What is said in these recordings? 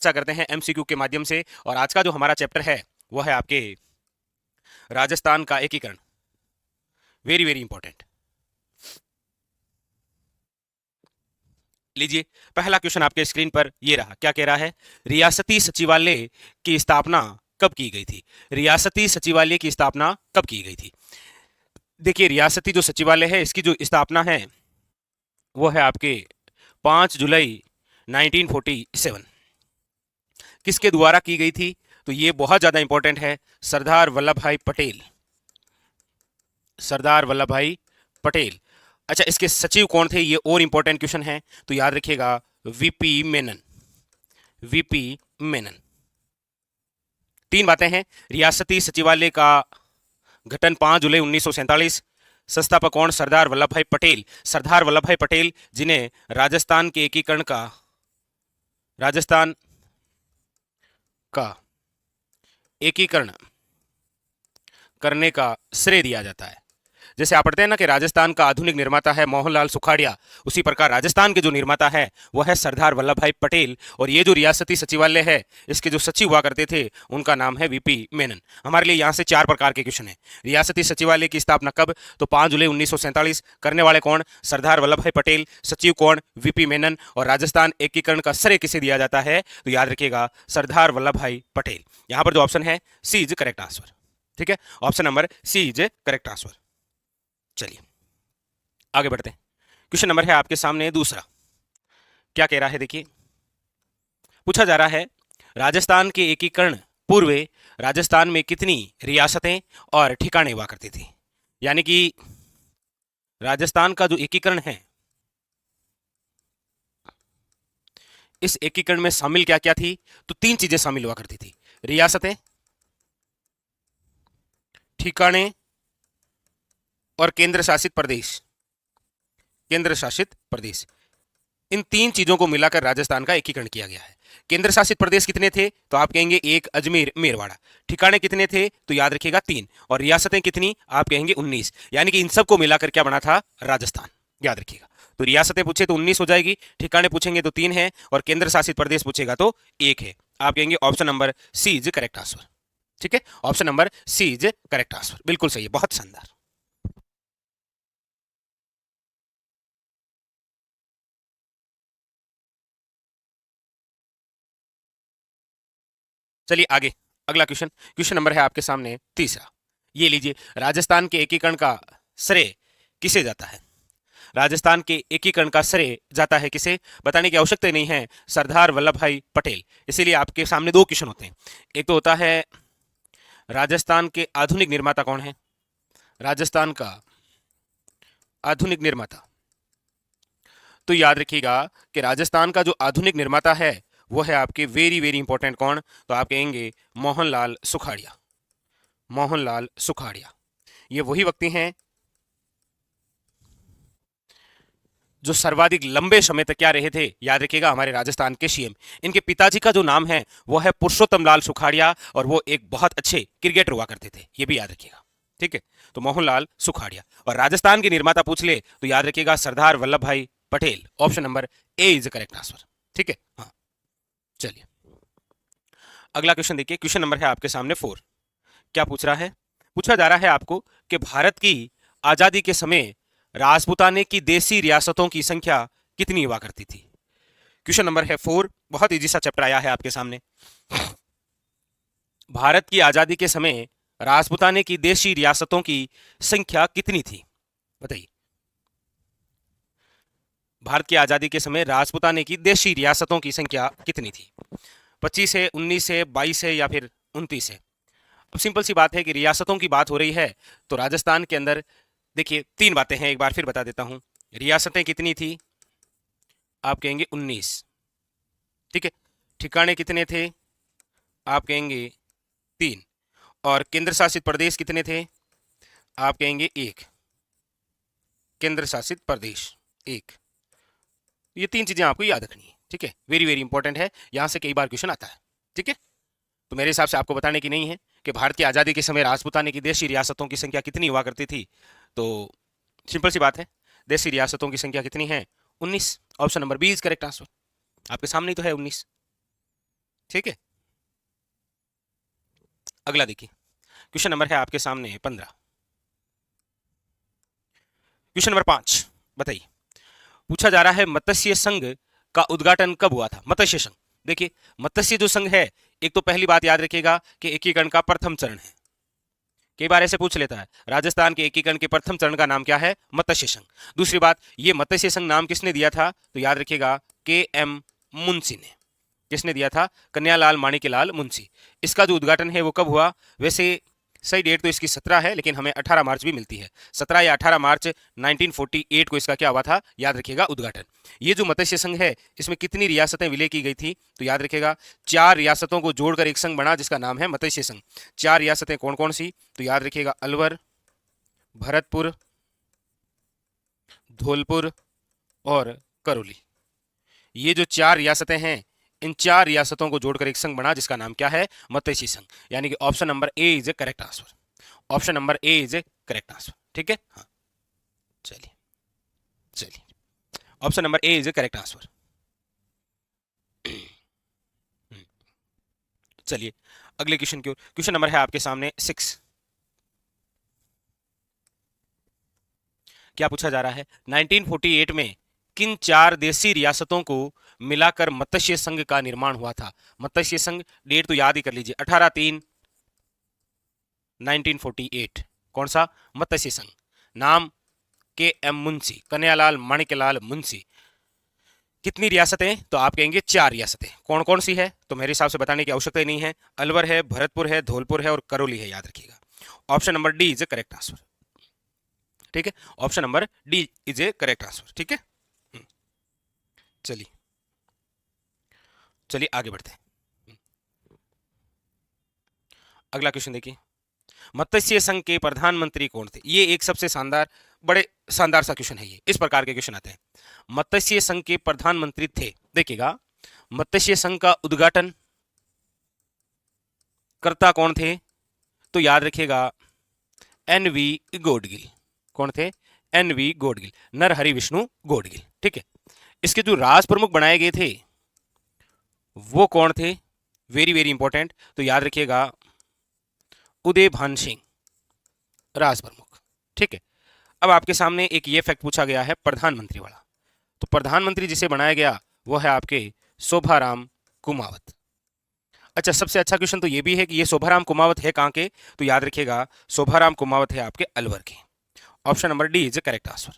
चर्चा करते हैं एमसीक्यू के माध्यम से। और आज का जो हमारा चैप्टर है वो है आपके राजस्थान का एकीकरण। Very very important. लीजिए, पहला क्वेश्चन आपके स्क्रीन पर ये रहा। क्या कह रहा है? रियासती सचिवालय की स्थापना कब की गई थी? रियासती सचिवालय की स्थापना कब की गई थी? देखिए, रियासती जो सचिवालय है इसकी जो स्थापना है वो है आपके 5 जुलाई 1947। किसके द्वारा की गई थी? तो ये बहुत ज्यादा इंपॉर्टेंट है, सरदार वल्लभ भाई पटेल। सरदार वल्लभ भाई पटेल। अच्छा, इसके सचिव कौन थे? ये और इंपॉर्टेंट क्वेश्चन है, तो याद रखिएगा वीपी मेनन। वीपी मेनन। तीन बातें हैं। रियासती सचिवालय का गठन 5 जुलाई 1947। संस्थापक कौन? सरदार वल्लभ भाई पटेल। सरदार वल्लभ भाई पटेल जिन्हें राजस्थान का एकीकरण करने का श्रेय दिया जाता है। जैसे आप पढ़ते हैं ना कि राजस्थान का आधुनिक निर्माता है मोहनलाल सुखाड़िया, उसी प्रकार राजस्थान के जो निर्माता है वो है सरदार वल्लभ भाई पटेल। और ये जो रियासती सचिवालय है इसके जो सचिव हुआ करते थे उनका नाम है वीपी मेनन। हमारे लिए यहाँ से 4 प्रकार के क्वेश्चन है। रियासती सचिवालय की स्थापना कब? तो 5 जुलाई 1947। करने वाले कौन? सरदार वल्लभ भाई पटेल। सचिव कौन? वीपी मेनन। और राजस्थान एकीकरण का श्रेय किसे दिया जाता है? तो याद रखिएगा सरदार वल्लभ भाई पटेल। यहाँ पर जो ऑप्शन है सी इज करेक्ट आंसर। ठीक है, option number C is correct answer. चलिए आगे बढ़ते हैं। क्वेश्चन नंबर है आपके सामने दूसरा। क्या कह रहा है? देखिए, पूछा जा रहा है राजस्थान के एकीकरण पूर्व राजस्थान में कितनी रियासतें और ठिकाने हुआ करते थे? यानी कि राजस्थान का जो एकीकरण है इस एकीकरण में शामिल क्या क्या थी? तो 3 चीजें शामिल हुआ करती थी, रियासतें, ठिकाने और केंद्र शासित प्रदेश। केंद्र शासित प्रदेश, इन 3 चीजों को मिलाकर राजस्थान का एकीकरण किया गया है। केंद्र शासित प्रदेश कितने थे? तो आप कहेंगे 1 अजमेर मेरवाड़ा। ठिकाने कितने थे? तो याद रखिएगा 3। और रियासतें कितनी? आप कहेंगे 19। यानी कि इन सबको मिलाकर क्या बना था? राजस्थान। याद रखिएगा। तो रियासतें पूछे तो 19 हो जाएगी, ठिकाने पूछेंगे तो 3 है, और केंद्र शासित प्रदेश पूछेगा तो 1 है। आप कहेंगे option number C is correct answer. ठीक है, option number C is correct answer, बिल्कुल सही है, बहुत शानदार। चलिए आगे, अगला क्वेश्चन। क्वेश्चन नंबर है आपके सामने तीसरा। ये लीजिए, राजस्थान के एकीकरण का श्रेय किसे जाता है? राजस्थान के एकीकरण का श्रेय जाता है किसे? बताने की आवश्यकता ही नहीं है, सरदार वल्लभ भाई पटेल। इसीलिए आपके सामने 2 क्वेश्चन होते हैं। एक तो होता है राजस्थान के आधुनिक निर्माता कौन है? राजस्थान का आधुनिक निर्माता। तो याद रखिएगा कि राजस्थान का जो आधुनिक निर्माता है वो है आपके वेरी वेरी इंपॉर्टेंट कौन? तो आप कहेंगे मोहनलाल सुखाड़िया। मोहनलाल सुखाड़िया। ये वही व्यक्ति हैं जो सर्वाधिक लंबे समय तक क्या रहे थे? याद रखिएगा हमारे राजस्थान के सीएम। इनके पिताजी का जो नाम है वो है पुरुषोत्तम लाल सुखाड़िया, और वो एक बहुत अच्छे क्रिकेटर हुआ करते थे, ये भी याद रखिएगा। ठीक है, तो मोहनलाल सुखाड़िया। और राजस्थान के निर्माता पूछ ले तो याद रखिएगा सरदार वल्लभ भाई Patel. Option number A is correct answer. ठीक है, हाँ। चलिए अगला क्वेश्चन देखिए। क्वेश्चन नंबर है आपके सामने 4। क्या पूछ रहा है? पूछा जा रहा है आपको कि भारत की आजादी के समय राजपूताने की देसी रियासतों की संख्या कितनी हुआ करती थी? क्वेश्चन नंबर है 4, बहुत इजी सा चैप्टर आया है आपके सामने। भारत की आजादी के समय राजपूताने की देशी रियासतों की संख्या कितनी थी? बताइए। भारत की आजादी के समय राजपूताने की देशी रियासतों की संख्या कितनी थी? 25 है, 19 है, 22 है, या फिर 29 है? अब सिंपल सी बात है कि रियासतों की बात हो रही है तो राजस्थान के अंदर देखिए 3 बातें हैं, एक बार फिर बता देता हूं। रियासतें कितनी थी? आप कहेंगे 19। ठीक है, ठिकाने कितने थे? आप कहेंगे 3। और केंद्र शासित प्रदेश कितने थे? आप कहेंगे 1। केंद्र शासित प्रदेश 1। ये 3 चीजें आपको याद रखनी है। ठीक है, वेरी वेरी इंपॉर्टेंट है, यहां से कई बार क्वेश्चन आता है। ठीक है, तो मेरे हिसाब से आपको बताने की नहीं है कि भारत की आजादी के समय राजपूताने की देशी रियासतों की संख्या कितनी हुआ करती थी। तो सिंपल सी बात है, देशी रियासतों की संख्या कितनी है? 19। Option number B is correct answer. आपके सामने ही तो है 19। ठीक है। अगला देखिए, क्वेश्चन नंबर है आपके सामने 15। क्वेश्चन नंबर 5 बताइए, पूछा जा रहा है मत्स्य संघ का उद्घाटन कब हुआ था। मत्स्य संघ, देखिए मत्स्य जो संघ है, एक तो पहली बात याद रखिएगा कि एकीकरण का प्रथम चरण है। कई बार ऐसे पूछ लेता है, राजस्थान के एकीकरण के प्रथम चरण का नाम क्या है? मत्स्य संघ। दूसरी बात, ये मत्स्य संघ नाम किसने दिया था? तो याद रखिएगा के एम मुंशी ने। किसने दिया था? कन्यालाल माणिक्यलाल मुंशी। इसका जो उद्घाटन है वो कब हुआ? वैसे सही डेट तो इसकी 17 है, लेकिन हमें 18 मार्च भी मिलती है। 17 या 18 मार्च 1948 को इसका क्या हुआ था? याद रखिएगा उद्घाटन। ये जो मत्स्य संघ है, इसमें कितनी रियासतें विलय की गई थी? तो याद रखिएगा 4 रियासतों को जोड़कर एक संघ बना, जिसका नाम है मत्स्य संघ। 4 रियासतें कौन कौन सी? तो याद रखिएगा अलवर, भरतपुर, धौलपुर और करौली। ये जो 4 रियासतें हैं, इन 4 रियासतों को जोड़कर एक संघ बना, जिसका नाम क्या है? मत्स्य संघ। यानी कि option number A is A correct answer. Option number A is A correct answer. ठीक है, हाँ चलिए चलिए, option number A is A correct answer. चलिए अगले क्वेश्चन की ओर। क्वेश्चन नंबर है आपके सामने 6। क्या पूछा जा रहा है? 1948 में किन 4 देशी रियासतों को मिलाकर मत्स्य संघ का निर्माण हुआ था? मत्स्य संघ, डेट तो याद ही कर लीजिए, 18/3/1948। कौन सा? मत्स्य संघ। नाम के एम मुंशी, कन्यालाल माणिक्यलाल मुंशी। कितनी रियासतें? तो आप कहेंगे 4 रियासतें। कौन कौन सी है? तो मेरे हिसाब से बताने की आवश्यकता ही नहीं है। अलवर है, भरतपुर है, धौलपुर है और करौली है, याद रखिएगा। Option number D is A correct answer. ठीक है, option number D is A correct answer. ठीक है, चलिए चलिए आगे बढ़ते हैं। अगला क्वेश्चन देखिए, मत्स्य संघ के प्रधानमंत्री कौन थे? ये एक सबसे शानदार, बड़े शानदार सा क्वेश्चन है। ये इस प्रकार के क्वेश्चन आते हैं। मत्स्य संघ के प्रधानमंत्री थे, देखिएगा, मत्स्य संघ का उद्घाटन करता कौन थे? तो याद रखिएगा एन.वी. गोडगिल। कौन थे? एन.वी. गोडगिल, नरहरि विष्णु गोडगिल। ठीक है, इसके जो राज प्रमुख बनाए गए थे वो कौन थे? वेरी वेरी इंपॉर्टेंट, तो याद रखिएगा उदय भान सिंह, राज प्रमुख। ठीक है, अब आपके सामने एक ये फैक्ट पूछा गया है प्रधानमंत्री वाला। तो प्रधानमंत्री जिसे बनाया गया वो है आपके शोभाराम कुमावत। अच्छा, सबसे अच्छा क्वेश्चन तो ये भी है कि ये शोभाराम कुमावत है कहाँ के? तो याद रखिएगा शोभाराम कुमावत है आपके अलवर के। Option number D is correct answer.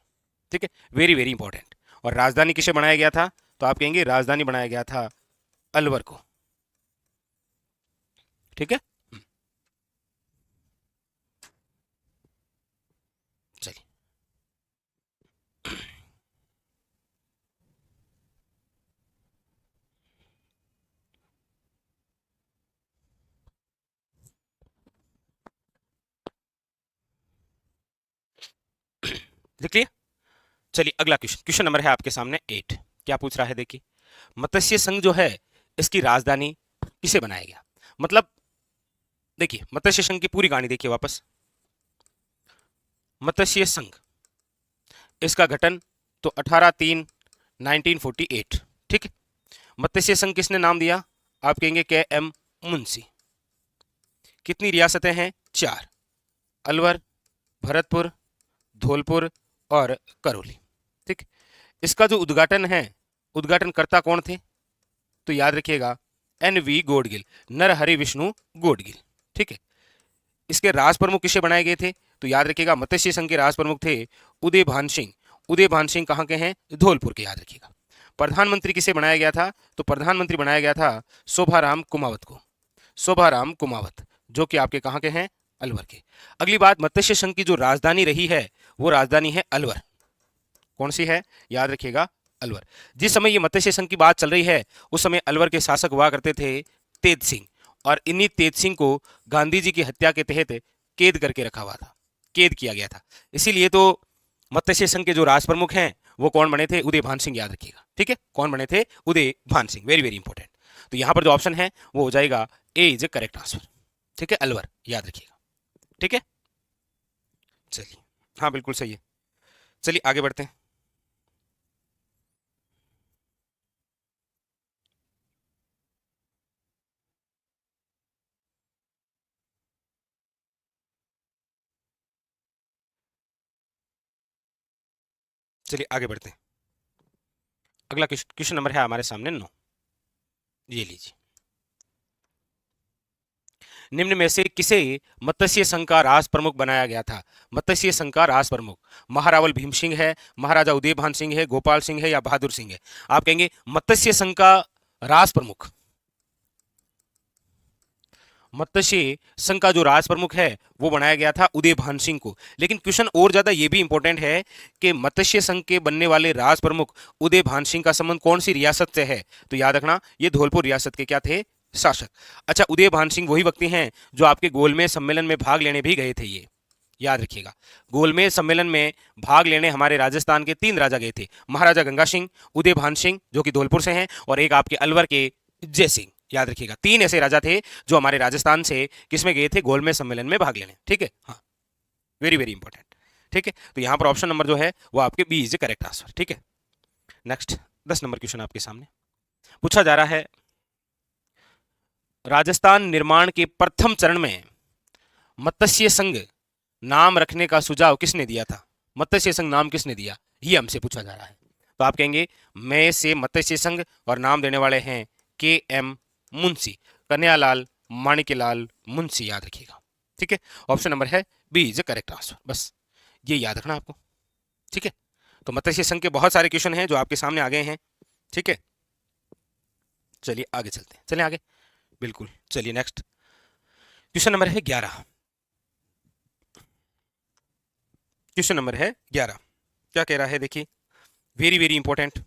ठीक है, वेरी वेरी इंपॉर्टेंट। और राजधानी किसे बनाया गया था? तो आप कहेंगे राजधानी बनाया गया था अलवर को। ठीक है, चलिए लिख लिया। चलिए अगला क्वेश्चन, क्वेश्चन नंबर है आपके सामने 8। क्या पूछ रहा है? देखिए, मत्स्य संघ जो है इसकी राजधानी किसे बनाया गया? मतलब देखिए, मत्स्य संघ की पूरी कहानी देखिए वापस। मत्स्य संघ, इसका गठन तो 18/3/1948। ठीक है, मत्स्य संघ किसने नाम दिया? आप कहेंगे के एम मुंशी। कितनी रियासतें हैं? 4, अलवर, भरतपुर, धौलपुर और करौली। ठीक, इसका जो उद्घाटन है, उद्घाटनकर्ता कौन थे? तो याद रखिएगा एन.वी. गोडगिल, नरहरि विष्णु गोडगिल। ठीक है, इसके राज प्रमुख किसे बनाए गए थे? तो याद रखिएगा मत्स्य संघ के राज प्रमुख थे उदय भान सिंह। उदय भान सिंह कहाँ के हैं? धौलपुर के, याद रखिएगा। प्रधानमंत्री किसे बनाया गया था? तो प्रधानमंत्री बनाया गया था शोभाराम कुमावत को। शोभाराम कुमावत, जो कि आपके कहाँ के हैं? अलवर के। अगली बात, मत्स्य संघ की जो राजधानी रही है वो राजधानी है अलवर। कौन सी है? याद रखिएगा अलवर। जिस समय ये मत्स्य संघ की बात चल रही है उस समय अलवर के शासक हुआ करते थे तेज सिंह, और इन्हीं तेज सिंह को गांधी जी की हत्या के तहत कैद करके रखा हुआ था, कैद किया गया था। इसीलिए तो मत्स्य संघ के जो राज प्रमुख हैं वो कौन बने थे? उदय भान सिंह, याद रखिएगा। ठीक है, कौन बने थे? उदय भान सिंह, वेरी वेरी इंपॉर्टेंट। तो यहां पर जो ऑप्शन है वो हो जाएगा ए इज ए करेक्ट आंसर। ठीक है, अलवर, याद रखिएगा। ठीक है, चलिए, हाँ बिल्कुल सही है। चलिए आगे बढ़ते हैं। चलिए आगे बढ़ते हैं। अगला क्वेश्चन नंबर है हमारे सामने 9। ये लीजिए, निम्न में से किसे मत्स्य संघ का राज प्रमुख बनाया गया था? मत्स्य संघ का राज प्रमुख महारावल भीम सिंह है, महाराजा उदयभान सिंह है, गोपाल सिंह है या बहादुर सिंह है? आप कहेंगे मत्स्य संघ का राज प्रमुख, मत्स्य संघ का जो राज प्रमुख है वो बनाया गया था उदयभान सिंह को। लेकिन क्वेश्चन और ज्यादा ये भी इंपॉर्टेंट है कि मत्स्य संघ के बनने वाले राज प्रमुख उदयभान सिंह का संबंध कौन सी रियासत से है? तो याद रखना ये धौलपुर रियासत के क्या थे? शासक। अच्छा, उदयभान सिंह वही व्यक्ति हैं जो आपके गोलमेज सम्मेलन में भाग लेने भी गए थे। ये याद रखिएगा, गोलमेज सम्मेलन में भाग लेने हमारे राजस्थान के 3 राजा गए थे, महाराजा गंगा सिंह, उदयभान सिंह जो कि धौलपुर से हैं, और एक आपके अलवर के जय सिंह। याद रखिएगा 3 ऐसे राजा थे जो हमारे राजस्थान से किसमें गए थे? गोलमेज सम्मेलन में भाग लेने। ठीक है, हाँ, वेरी वेरी इंपॉर्टेंट। ठीक है, तो यहां पर ऑप्शन नंबर जो है वो आपके बी इज करेक्ट आंसर। ठीक है, नेक्स्ट 10 नंबर क्वेश्चन आपके सामने पूछा जा रहा है, राजस्थान निर्माण के प्रथम चरण में मत्स्य संघ नाम रखने का सुझाव किसने दिया था? मत्स्य संघ नाम किसने दिया, ये हमसे पूछा जा रहा है। तो आप कहेंगे मैं से मत्स्य संघ, और नाम देने वाले हैं के एम मुंशी, कन्हैयालाल माणिक्यलाल मुंशी। याद रखिएगा। ठीक है, ऑप्शन नंबर है बी इज करेक्ट आंसर। बस ये याद रखना आपको। ठीक है, तो मत्स्य संघ के बहुत सारे क्वेश्चन हैं जो आपके सामने आ गए हैं। ठीक है, चलिए आगे चलते हैं, चलिए आगे, बिल्कुल चलिए नेक्स्ट क्वेश्चन नंबर है 11। क्वेश्चन नंबर है 11, क्या कह रहा है देखिए, वेरी वेरी इंपॉर्टेंट।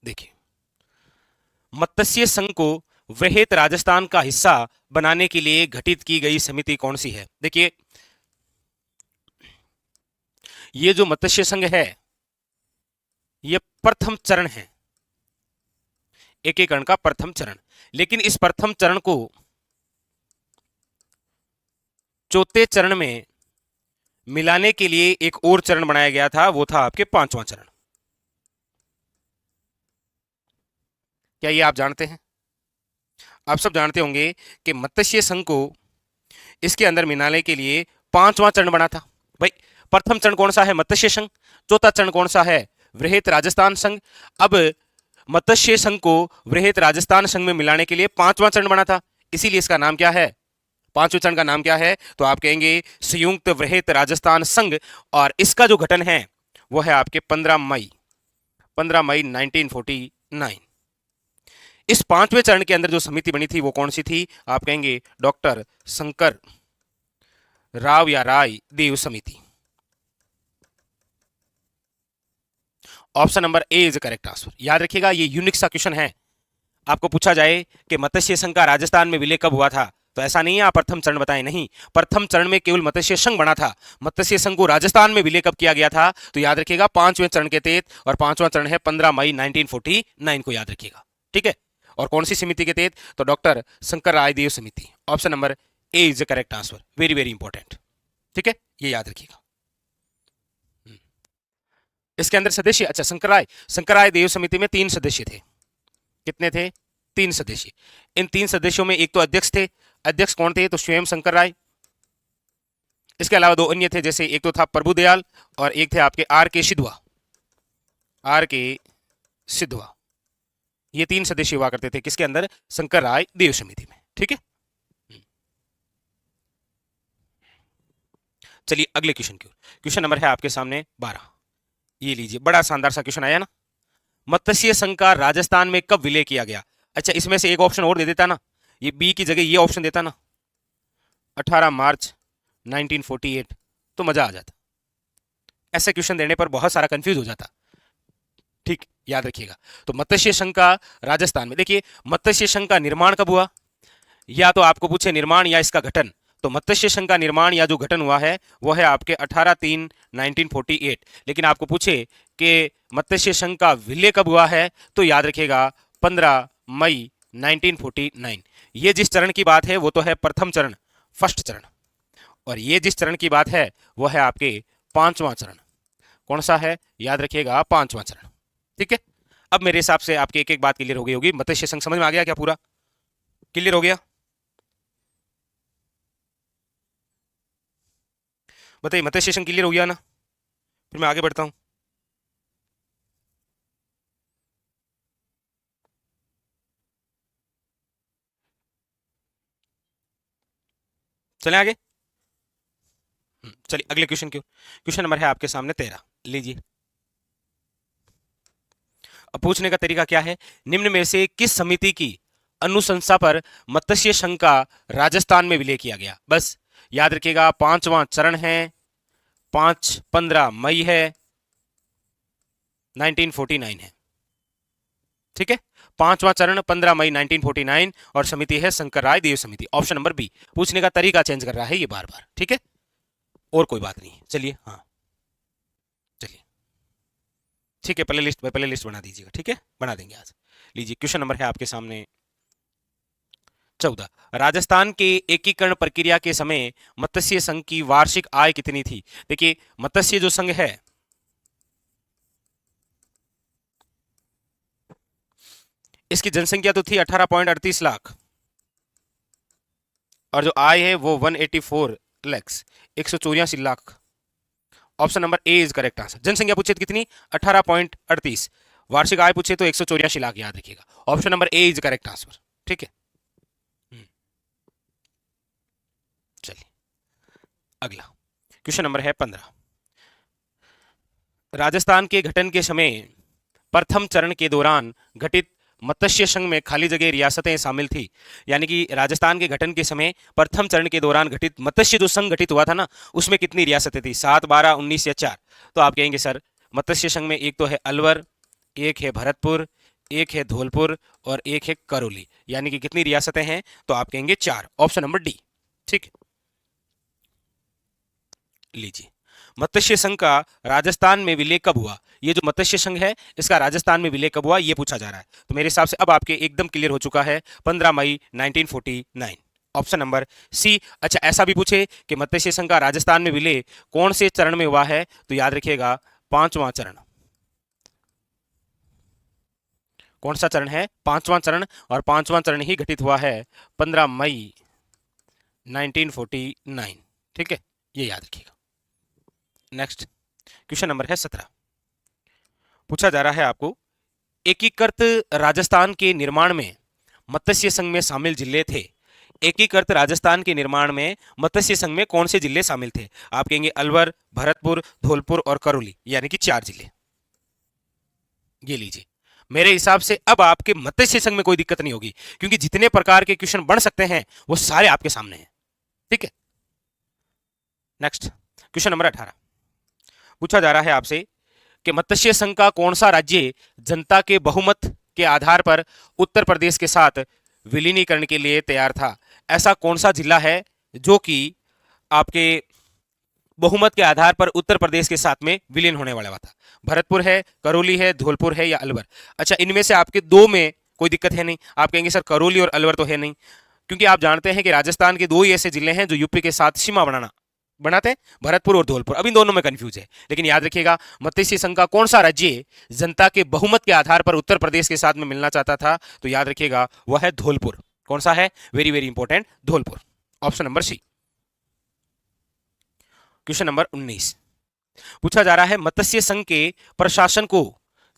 देखिए, मत्स्य संघ को वृहत राजस्थान का हिस्सा बनाने के लिए गठित की गई समिति कौन सी है? देखिए, ये जो मत्स्य संघ है ये प्रथम चरण है, एकीकरण का प्रथम चरण। लेकिन इस प्रथम चरण को चौथे चरण में मिलाने के लिए एक और चरण बनाया गया था, वो था आपके 5वां चरण। क्या ये आप जानते हैं? आप सब जानते होंगे कि मत्स्य संघ को इसके अंदर मिलाने के लिए 5वां चरण बना था। भाई, प्रथम चरण कौन सा है? मत्स्य संघ। चौथा चरण कौन सा है? वृहत राजस्थान संघ। अब मत्स्य संघ को वृहत राजस्थान संघ में मिलाने के लिए 5वां चरण बना था, इसीलिए इसका नाम क्या है? 5वें चरण का नाम क्या है? तो आप कहेंगे संयुक्त वृहत राजस्थान संघ, और इसका जो गठन है वो है आपके 15 मई 1949। इस 5वें चरण के अंदर जो समिति बनी थी वो कौन सी थी? आप कहेंगे डॉक्टर शंकर राव या राय देव समिति। Option number A is correct answer. याद रखिएगा, ये यूनिक सा क्वेश्चन है। आपको पूछा जाए कि मत्स्य संघ का राजस्थान में विलय कब हुआ था, तो ऐसा नहीं है आप प्रथम चरण बताएं, नहीं, प्रथम चरण में केवल मत्स्य संघ बना था। मत्स्य संघ को राजस्थान में विलय कब किया गया था? तो याद रखिएगा 5वें चरण के तहत, और 5वां चरण है 15 मई 1949 को। याद रखिएगा। ठीक है, और कौन सी समिति के तहत? तो डॉक्टर शंकर रायदेव समिति। Option number A is correct answer, very very important. ठीक है, ये याद रखिएगा। इसके अंदर सदस्य, अच्छा, शंकर राय देव समिति में 3 सदस्य थे। कितने थे? 3 सदस्य। इन 3 सदस्यों में एक तो अध्यक्ष थे। अध्यक्ष कौन थे? तो स्वयं शंकर राय। इसके अलावा 2 अन्य थे, जैसे एक तो था प्रभुदयाल और एक थे आपके आर के सिद्धवा। ये 3 सदस्य हुआ करते थे किसके अंदर? शंकर राय देव समिति में। ठीक है, चलिए अगले क्वेश्चन की ओर। क्वेश्चन नंबर है आपके सामने 12। ये लीजिए, बड़ा शानदार सा क्वेश्चन आया ना। मत्स्य संघ का राजस्थान में कब विलय किया गया? अच्छा, इसमें से एक ऑप्शन और दे देता ना, ये बी की जगह ये ऑप्शन देता ना, 18 मार्च 1948, तो मजा आ जाता। ऐसे क्वेश्चन देने पर बहुत सारा कंफ्यूज हो जाता। ठीक, याद रखिएगा। तो मत्स्य संघ का राजस्थान में, देखिए मत्स्य संघ का निर्माण कब हुआ, या तो आपको पूछे निर्माण या इसका गठन, तो मत्स्य संघ का निर्माण या जो गठन हुआ है वो है आपके 18/3/1948। लेकिन आपको पूछे कि मत्स्य संघ का विलय कब हुआ है, तो याद रखिएगा 15 मई 1949। ये जिस चरण की बात है वो तो है प्रथम चरण, फर्स्ट चरण, और ये जिस चरण की बात है वो है आपके 5वां चरण। कौन सा है? याद रखिएगा 5वां चरण। ठीक है, अब मेरे हिसाब से आपकी एक एक बात क्लियर हो गई होगी। मत्स्य संघ समझ में आ गया क्या? पूरा क्लियर हो गया? बताइए, मत्स्य संघ क्लियर हो गया ना? फिर मैं आगे बढ़ता हूं। चलें आगे। चलिए अगले क्वेश्चन की। क्वेश्चन नंबर है आपके सामने 13, लीजिए। अब पूछने का तरीका क्या है, निम्न में से किस समिति की अनुशंसा पर मत्स्य संघ का राजस्थान में विलय किया गया। बस याद रखिएगा, पांचवां चरण है, 15 मई है, 1949 है। ठीक है, पांचवां चरण 15 मई 1949 और समिति है शंकर राय देव समिति। Option number B. पूछने का तरीका चेंज कर रहा है ये बार बार। ठीक है, और कोई बात नहीं। चलिए, हाँ चलिए, ठीक है, पहले लिस्ट बना दीजिएगा। ठीक है, बना देंगे आज। लीजिए, क्वेश्चन नंबर है आपके सामने 14। राजस्थान के एकीकरण प्रक्रिया के समय मत्स्य संघ की वार्षिक आय कितनी थी। देखिए, मत्स्य जो संघ है, इसकी जनसंख्या तो थी 18.38 लाख और जो आय है वो 184 lakhs, 184 lakh. Option number A is correct answer. जनसंख्या पूछे तो कितनी, 18.38। वार्षिक आय पूछे तो 184 लाख, याद रखिएगा। Option number A is correct answer. ठीक है, चलिए अगला क्वेश्चन नंबर है 15। राजस्थान के गठन के समय प्रथम चरण के दौरान गठित मत्स्य संघ में खाली जगह रियासतें शामिल थी। यानी कि राजस्थान के गठन के समय प्रथम चरण के दौरान गठित मत्स्य जो संघ गठित हुआ था ना, उसमें कितनी रियासतें थी, 7, 12, 19 या 4। तो आप कहेंगे सर, मत्स्य संघ में एक तो है अलवर, एक है भरतपुर, एक है धौलपुर और एक है करौली। यानी कि कितनी रियासतें हैं, तो आप कहेंगे 4। Option number D. ठीक, लीजिए। मत्स्य संघ का राजस्थान में विलय कब हुआ। ये जो मत्स्य संघ है, इसका राजस्थान में विलय कब हुआ, ये पूछा जा रहा है। तो मेरे हिसाब से अब आपके एकदम क्लियर हो चुका है, 15 मई 1949। ऑप्शन नंबर सी। अच्छा, ऐसा भी पूछे कि मत्स्य संघ का राजस्थान में विलय कौन से चरण में हुआ है, तो याद रखिएगा, पांचवां चरण। कौन सा चरण है, पांचवां चरण। और पांचवां चरण ही घटित हुआ है 15 मई 1949। ठीक है, ये याद रखिएगा। नेक्स्ट क्वेश्चन नंबर है 17। पूछा जा रहा है आपको, एकीकृत राजस्थान के निर्माण में मत्स्य संघ में शामिल जिले थे। एकीकृत राजस्थान के निर्माण में मत्स्य संघ में कौन से जिले शामिल थे। आप कहेंगे अलवर, भरतपुर, धौलपुर और करौली, यानी कि 4 जिले। ये लीजिए, मेरे हिसाब से अब आपके मत्स्य संघ में कोई दिक्कत नहीं होगी, क्योंकि जितने प्रकार के क्वेश्चन बन सकते हैं वो सारे आपके सामने हैं। ठीक है, नेक्स्ट क्वेश्चन नंबर 18। पूछा जा रहा है आपसे कि मत्स्य संघ का कौन सा राज्य जनता के बहुमत के आधार पर उत्तर प्रदेश के साथ विलीनीकरण के लिए तैयार था। ऐसा कौन सा जिला है जो कि आपके बहुमत के आधार पर उत्तर प्रदेश के साथ में विलीन होने वाला था। भरतपुर है, करौली है, धौलपुर है या अलवर। अच्छा, इनमें से आपके दो में कोई दिक्कत है नहीं। आप कहेंगे सर करौली और अलवर तो है नहीं, क्योंकि आप जानते हैं कि राजस्थान के 2 ही ऐसे जिले हैं जो यूपी के साथ सीमा बनाते हैं, भरतपुर और धौलपुर। अब इन दोनों में कंफ्यूज है, लेकिन याद रखिएगा, मत्स्य संघ का कौन सा राज्य जनता के बहुमत के आधार पर उत्तर प्रदेश के साथ में मिलना चाहता था, तो याद रखिएगा वह है धौलपुर। कौन सा है, very very important, Dholpur. Option number C. Question number 19। पूछा जा रहा है, मत्स्य संघ के प्रशासन को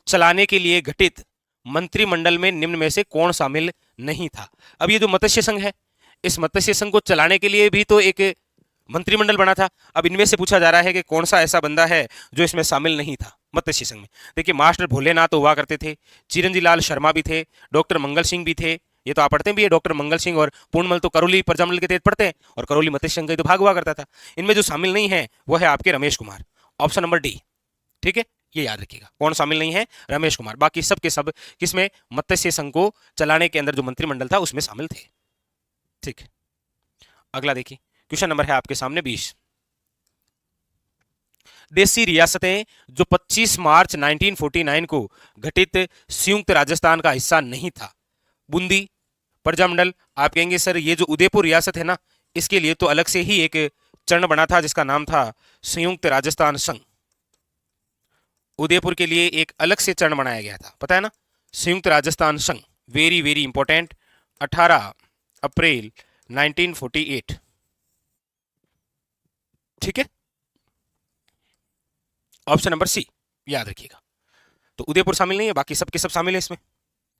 चलाने के लिए गठित मंत्रिमंडल में निम्न में से कौन शामिल नहीं था। अब ये जो मत्स्य संघ है, इस मत्स्य संघ को चलाने के लिए भी तो एक मंत्रिमंडल बना था। अब इनमें से पूछा जा रहा है कि कौन सा ऐसा बंदा है जो इसमें शामिल नहीं था मत्स्य संघ में। देखिए, मास्टर भोलेनाथ हुआ करते थे, चिरंजी लाल शर्मा भी थे, डॉक्टर मंगल सिंह भी थे। ये तो आप पढ़ते भी है, डॉक्टर मंगल सिंह और पूर्णमल तो करौली प्रजामंडल के तहत पढ़ते हैं, और करौली मत्स्य संघ का तो भाग हुआ करता था। इनमें जो शामिल नहीं है वो है आपके Ramesh Kumar. Option number D. ठीक है, ये याद रखिएगा, कौन शामिल नहीं है, रमेश कुमार। बाकी सब के सब किसमें, मत्स्य संघ को चलाने के अंदर जो मंत्रिमंडल था उसमें शामिल थे। ठीक, अगला देखिए, क्वेश्चन नंबर है आपके सामने 20। देशी रियासतें जो 25 मार्च 1949 को गठित संयुक्त राजस्थान का हिस्सा नहीं था। बूंदी, प्रजामंडल। आप कहेंगे सर ये जो उदयपुर रियासत है ना, इसके लिए तो अलग से ही एक चरण बना था जिसका नाम था संयुक्त राजस्थान संघ। उदयपुर के लिए एक अलग से चरण बनाया गया था, पता है ना, संयुक्त राजस्थान संघ। वेरी वेरी इंपॉर्टेंट, 18 अप्रैल 1948। ठीक है, ऑप्शन नंबर सी, याद रखिएगा। तो उदयपुर शामिल नहीं है, बाकी सब के सब शामिल है इसमें।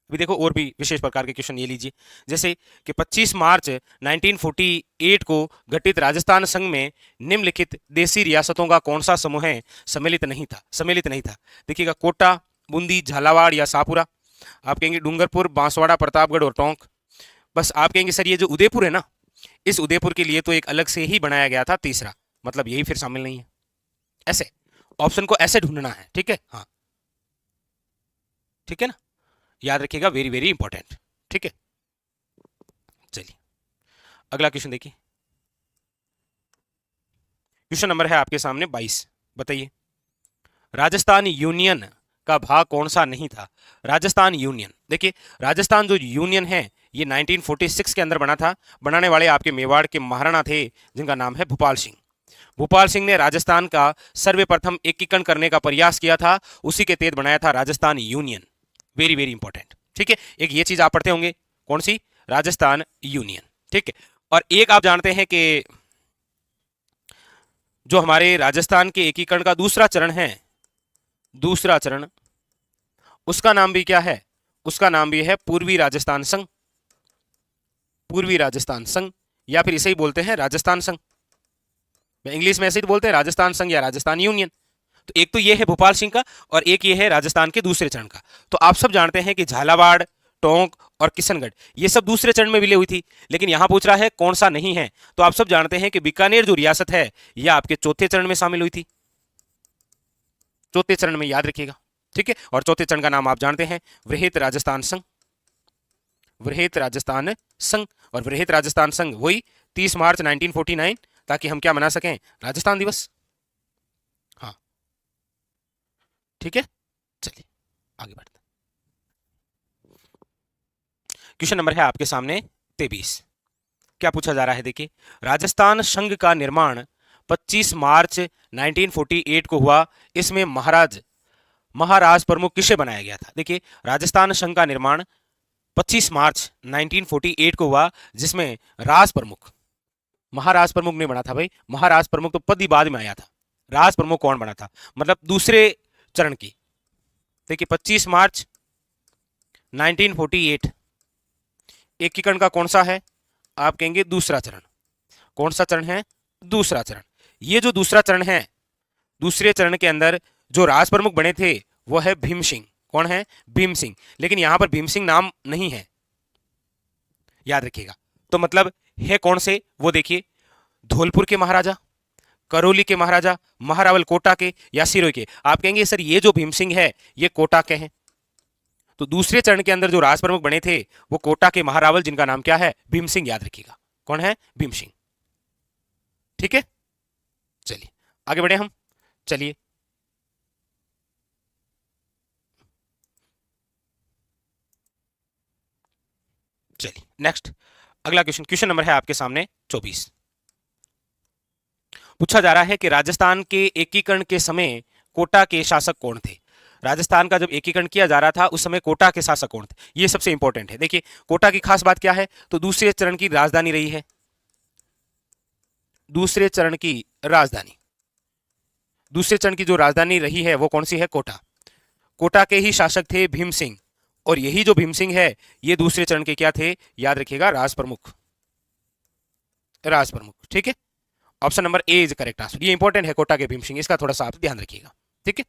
अभी देखो और भी विशेष प्रकार के क्वेश्चन ये लीजिए, जैसे कि 25 मार्च 1948 को गठित राजस्थान संघ में निम्नलिखित देशी रियासतों का कौन सा समूह है सम्मिलित नहीं था। देखिएगा, कोटा, बूंदी, झालावाड़ या शाहपुरा। आप कहेंगे डूंगरपुर, बांसवाड़ा, प्रतापगढ़ और टोंक। बस आप कहेंगे सर ये जो उदयपुर है ना, इस उदयपुर के लिए तो एक अलग से ही बनाया गया था तीसरा, मतलब यही फिर शामिल नहीं है। ऐसे ऑप्शन को ऐसे ढूंढना है, ठीक है। हाँ ठीक है ना, याद रखिएगा, वेरी वेरी इंपॉर्टेंट। ठीक है, चलिए अगला क्वेश्चन देखिए। क्वेश्चन नंबर है आपके सामने 22। बताइए, राजस्थान यूनियन का भाग कौन सा नहीं था। राजस्थान यूनियन, देखिए राजस्थान जो यूनियन है ये 1946 के अंदर बना था। बनाने वाले आपके मेवाड़ के महाराणा थे जिनका नाम है भूपाल सिंह। भूपाल सिंह ने राजस्थान का सर्वप्रथम एकीकरण करने का प्रयास किया था, उसी के तहत बनाया था Rajasthan union. Very very important. ठीक है, एक ये चीज आप पढ़ते होंगे, कौन सी, राजस्थान यूनियन। ठीक है, और एक आप जानते हैं कि जो हमारे राजस्थान के एकीकरण का दूसरा चरण है, दूसरा चरण, उसका नाम भी क्या है, उसका नाम भी है पूर्वी राजस्थान संघ। पूर्वी राजस्थान संघ, या फिर इसे ही बोलते हैं राजस्थान संघ। इंग्लिश में ऐसे ही बोलते हैं, राजस्थान संघ या राजस्थान यूनियन। तो एक तो ये है भोपाल सिंह का, और एक ये है राजस्थान के दूसरे चरण का। तो आप सब जानते हैं कि झालावाड़, टोंक और किशनगढ़ ये सब दूसरे चरण में विलय हुई थी, लेकिन यहां पूछ रहा है कौन सा नहीं है। तो आप सब जानते हैं कि बीकानेर जो रियासत है यह आपके चौथे चरण में शामिल हुई थी, चौथे चरण में, याद रखिएगा। ठीक है, और चौथे चरण का नाम आप जानते हैं वृहत राजस्थान संघ। वृहत राजस्थान संघ, और वृहत राजस्थान संघ वही 30 मार्च 1949, ताकि हम क्या मना सकें, राजस्थान दिवस। हाँ ठीक है, चलिए आगे बढ़ते। क्वेश्चन नंबर है आपके सामने 23। क्या पूछा जा रहा है, देखिए राजस्थान संघ का निर्माण 25 मार्च 1948 को हुआ। इसमें महाराज प्रमुख किसे बनाया गया था। देखिए राजस्थान संघ का निर्माण 25 मार्च 1948 को हुआ, जिसमें राज प्रमुख, महाराज प्रमुख नहीं बना था भाई, महाराज प्रमुख तो पद ही बाद में आया था। राज प्रमुख कौन बना था, मतलब दूसरे चरण की। देखिए 25 मार्च 1948 एकीकरण का कौन सा है, आप कहेंगे दूसरा चरण। कौन सा चरण है, दूसरा चरण। ये जो दूसरा चरण है, दूसरे चरण के अंदर जो राज प्रमुख बने थे वो है भीम सिंह। कौन है, भीम सिंह। लेकिन यहां पर भीम सिंह नाम नहीं है, याद रखिएगा। तो मतलब है कौन से, वो देखिए, धौलपुर के महाराजा, करौली के महाराजा, महारावल कोटा के या सिरोही के। आप कहेंगे सर ये जो भीम सिंह है ये कोटा के हैं। तो दूसरे चरण के अंदर जो राज प्रमुख बने थे वो कोटा के महारावल, जिनका नाम क्या है, भीम सिंह, याद रखिएगा। कौन है, भीम सिंह। ठीक है, चलिए आगे बढ़े हम। चलिए चलिए नेक्स्ट अगला क्वेश्चन। क्वेश्चन नंबर है आपके सामने 24। पूछा जा रहा है कि राजस्थान के एकीकरण के समय कोटा के शासक कौन थे। राजस्थान का जब एकीकरण किया जा रहा था उस समय कोटा के शासक कौन थे, ये सबसे इंपॉर्टेंट है। देखिए कोटा की खास बात क्या है, तो दूसरे चरण की राजधानी रही है, दूसरे चरण की राजधानी, दूसरे चरण की जो राजधानी रही है वो कौन सी है, कोटा। कोटा के ही शासक थे भीम सिंह, और यही जो भीम सिंह है ये दूसरे चरण के क्या थे, याद रखिएगा, राज प्रमुख, राज प्रमुख। ठीक है, option number A is correct answer. ये इंपॉर्टेंट है, कोटा के भीम सिंह, इसका थोड़ा सा आप ध्यान रखिएगा। ठीक है,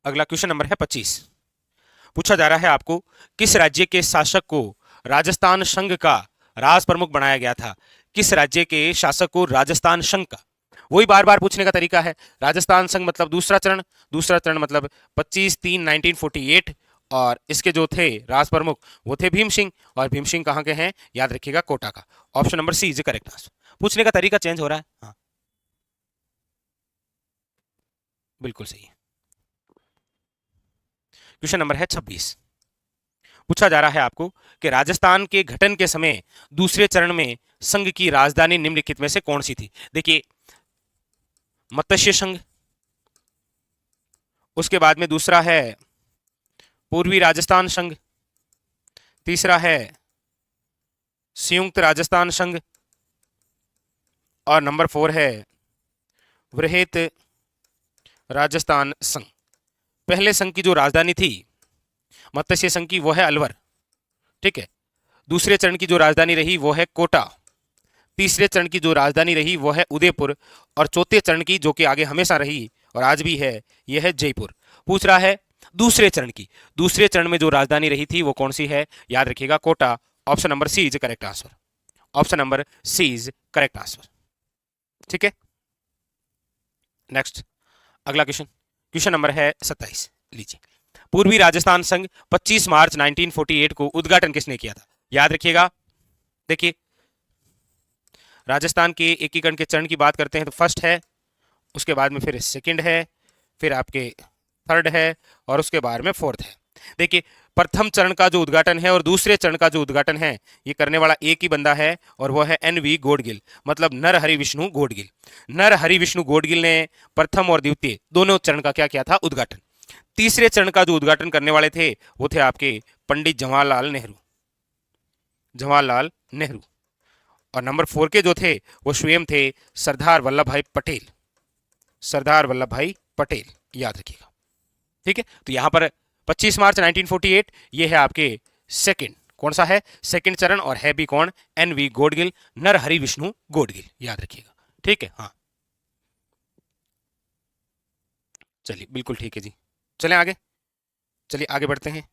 अगला क्वेश्चन नंबर है 25। पूछा जा रहा है आपको, किस राज्य के शासक को राजस्थान संघ का राज प्रमुख बनाया गया था। किस राज्य के शासक को राजस्थान संघ का, वही बार बार पूछने का तरीका है। राजस्थान संघ मतलब दूसरा चरण, दूसरा चरण मतलब 25/3/1948, और इसके जो थे राज प्रमुख वो थे भीम सिंह, और भीम सिंह कहाँ के हैं, याद रखिएगा, कोटा का। Option number C is correct answer. पूछने का तरीका चेंज हो रहा है, हाँ बिल्कुल सही है। क्वेश्चन नंबर है 26। पूछा जा रहा है आपको कि राजस्थान के गठन के समय दूसरे चरण में संघ की राजधानी निम्नलिखित में से कौन सी थी। देखिए मत्स्य संघ, उसके बाद में दूसरा है पूर्वी राजस्थान संघ, तीसरा है संयुक्त राजस्थान संघ, और नंबर 4 है वृहत राजस्थान संघ। पहले संघ की जो राजधानी थी मत्स्य संघ की वो है अलवर, ठीक है। दूसरे चरण की जो राजधानी रही वो है कोटा। तीसरे चरण की जो राजधानी रही वो है उदयपुर। और चौथे चरण की जो कि आगे हमेशा रही और आज भी है, यह है जयपुर। पूछ रहा है दूसरे चरण की, दूसरे चरण में जो राजधानी रही थी वो कौन सी है? याद रखिएगा Kota. Option number C is correct answer. Option number C is correct answer, ठीक है। नेक्स्ट अगला क्वेश्चन, क्वेश्चन नंबर है 27। लीजिए, पूर्वी राजस्थान संघ 25 मार्च 1948 को उद्घाटन किसने किया था? याद रखिएगा, देखिए राजस्थान के एकीकरण के चरण की बात करते हैं तो फर्स्ट है, उसके बाद में फिर सेकंड है, फिर आपके थर्ड है और उसके बाद में फोर्थ है। देखिए प्रथम चरण का जो उद्घाटन है और दूसरे चरण का जो उद्घाटन है ये करने वाला एक ही बंदा है और वो है NV गोडगिल, मतलब नरहरि विष्णु गोडगिल। नरहरि विष्णु गोडगिल ने प्रथम और द्वितीय दोनों चरण का क्या किया था? उद्घाटन। तीसरे चरण का जो उद्घाटन करने वाले थे वो थे आपके पंडित जवाहरलाल नेहरू, जवाहरलाल नेहरू। और नंबर 4 के जो थे वो स्वयं थे सरदार वल्लभ भाई पटेल, सरदार वल्लभ भाई पटेल, याद रखिएगा, ठीक है। तो यहां पर 25 मार्च 1948 ये है आपके सेकंड, कौन सा है? सेकंड चरण, और है भी कौन? NV गोडगिल, नरहरि विष्णु गोडगिल, याद रखिएगा, ठीक है। हाँ चलिए बिल्कुल ठीक है जी, चलें आगे, चलिए आगे बढ़ते हैं।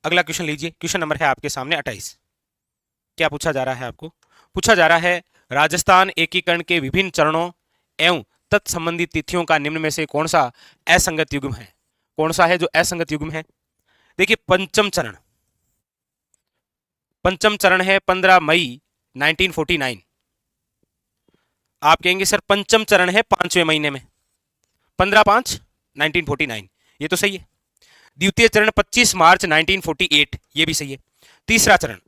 अगला क्वेश्चन लीजिए, क्वेश्चन नंबर है आपके सामने 28। क्या पूछा जा रहा है आपको? पूछा जा रहा है राजस्थान एकीकरण के विभिन्न चरणों एवं तत्संबंधी तिथियों का निम्न में से कौन सा असंगत युग्म है? कौन सा है जो असंगत युग्म है? देखिए पंचम चरण, पंचम चरण है 15 मई 1949। आप कहेंगे सर पंचम चरण है 5वें महीने में, 15/5/1949, ये तो सही है। द्वितीय चरण 25 मार्च 1948, ये भी सही है। तीसरा चरण,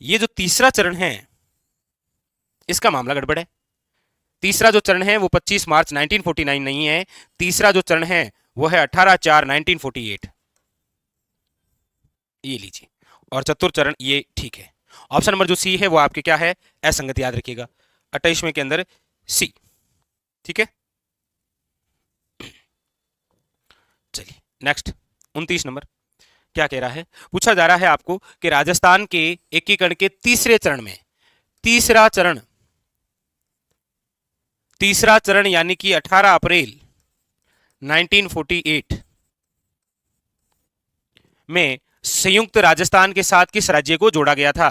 ये जो तीसरा चरण है इसका मामला गड़बड़ है। तीसरा जो चरण है वो 25 मार्च 1949 नहीं है, तीसरा जो चरण है वो है 18/4/1948, ये लीजिए। और चतुर्थ चरण ये ठीक है। ऑप्शन नंबर जो सी है वो आपके क्या है? असंगत, याद रखिएगा 28वें के अंदर सी, ठीक है। चलिए नेक्स्ट 29 नंबर क्या कह रहा है? पूछा जा रहा है आपको कि राजस्थान के एकीकरण के तीसरे चरण में, तीसरा चरण, तीसरा चरण यानी कि 18 अप्रैल 1948 में संयुक्त राजस्थान के साथ किस राज्य को जोड़ा गया था?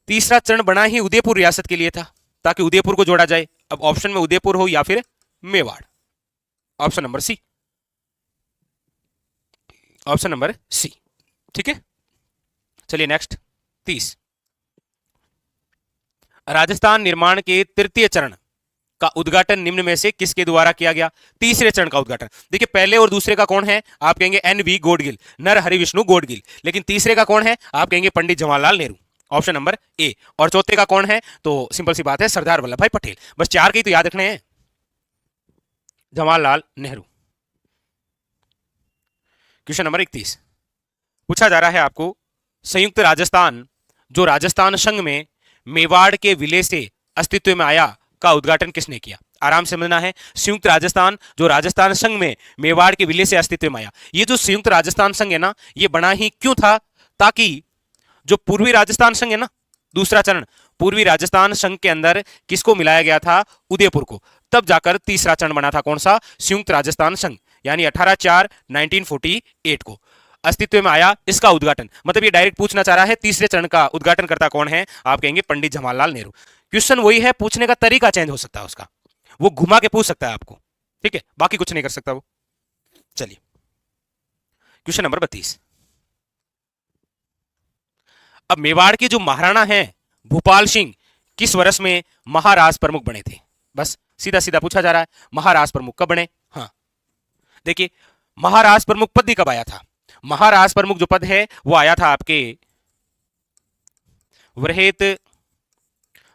तीसरा चरण बना ही उदयपुर रियासत के लिए था ताकि उदयपुर को जोड़ा जाए। अब ऑप्शन में उदयपुर हो या फिर Mewar, option number C, option number C, ठीक है। चलिए नेक्स्ट 30, राजस्थान निर्माण के तृतीय चरण का उद्घाटन निम्न में से किसके द्वारा किया गया? तीसरे चरण का उद्घाटन, देखिए पहले और दूसरे का कौन है? आप कहेंगे NV गोडगिल, नरहरि विष्णु गोडगिल। लेकिन तीसरे का कौन है? आप कहेंगे Pandit Jawaharlal Nehru, option number A. और चौथे का कौन है? तो सिंपल सी बात है सरदार वल्लभ भाई पटेल। बस चार के ही तो याद रखने हैं, जवाहरलाल नेहरू। क्वेश्चन नंबर 31 पूछा जा रहा है आपको, संयुक्त राजस्थान जो राजस्थान संघ में मेवाड़ के विलय से अस्तित्व में आया का उद्घाटन किसने किया? आराम से समझना है, संयुक्त राजस्थान जो राजस्थान संघ में मेवाड़ के विलय से अस्तित्व में आया, ये जो संयुक्त राजस्थान संघ है ना, ये बना ही क्यों था? ताकि जो पूर्वी राजस्थान संघ है ना, दूसरा चरण पूर्वी राजस्थान संघ के अंदर किसको मिलाया गया था? उदयपुर को। तब जाकर तीसरा चरण बना था, कौन सा? संयुक्त राजस्थान संघ, यानी 18/4/1948 को अस्तित्व में आया इसका उद्घाटन। मतलब ये डायरेक्ट पूछना चाह रहा है तीसरे चरण का उद्घाटन करता कौन है? आप कहेंगे पंडित जवाहरलाल नेहरू। क्वेश्चन वही है, पूछने का तरीका चेंज हो सकता है उसका, वो घुमा के पूछ सकता है आपको, ठीक है, बाकी कुछ नहीं कर सकता वो। चलिए क्वेश्चन नंबर 32, अब मेवाड़ के जो महाराणा हैं भूपाल सिंह किस वर्ष में महाराज प्रमुख बने थे? बस सीधा सीधा पूछा जा रहा है, महाराज प्रमुख कब बने? हाँ देखिए, महाराज प्रमुख पद ही कब आया था? महाराज प्रमुख जो पद है वो आया था आपके वृहत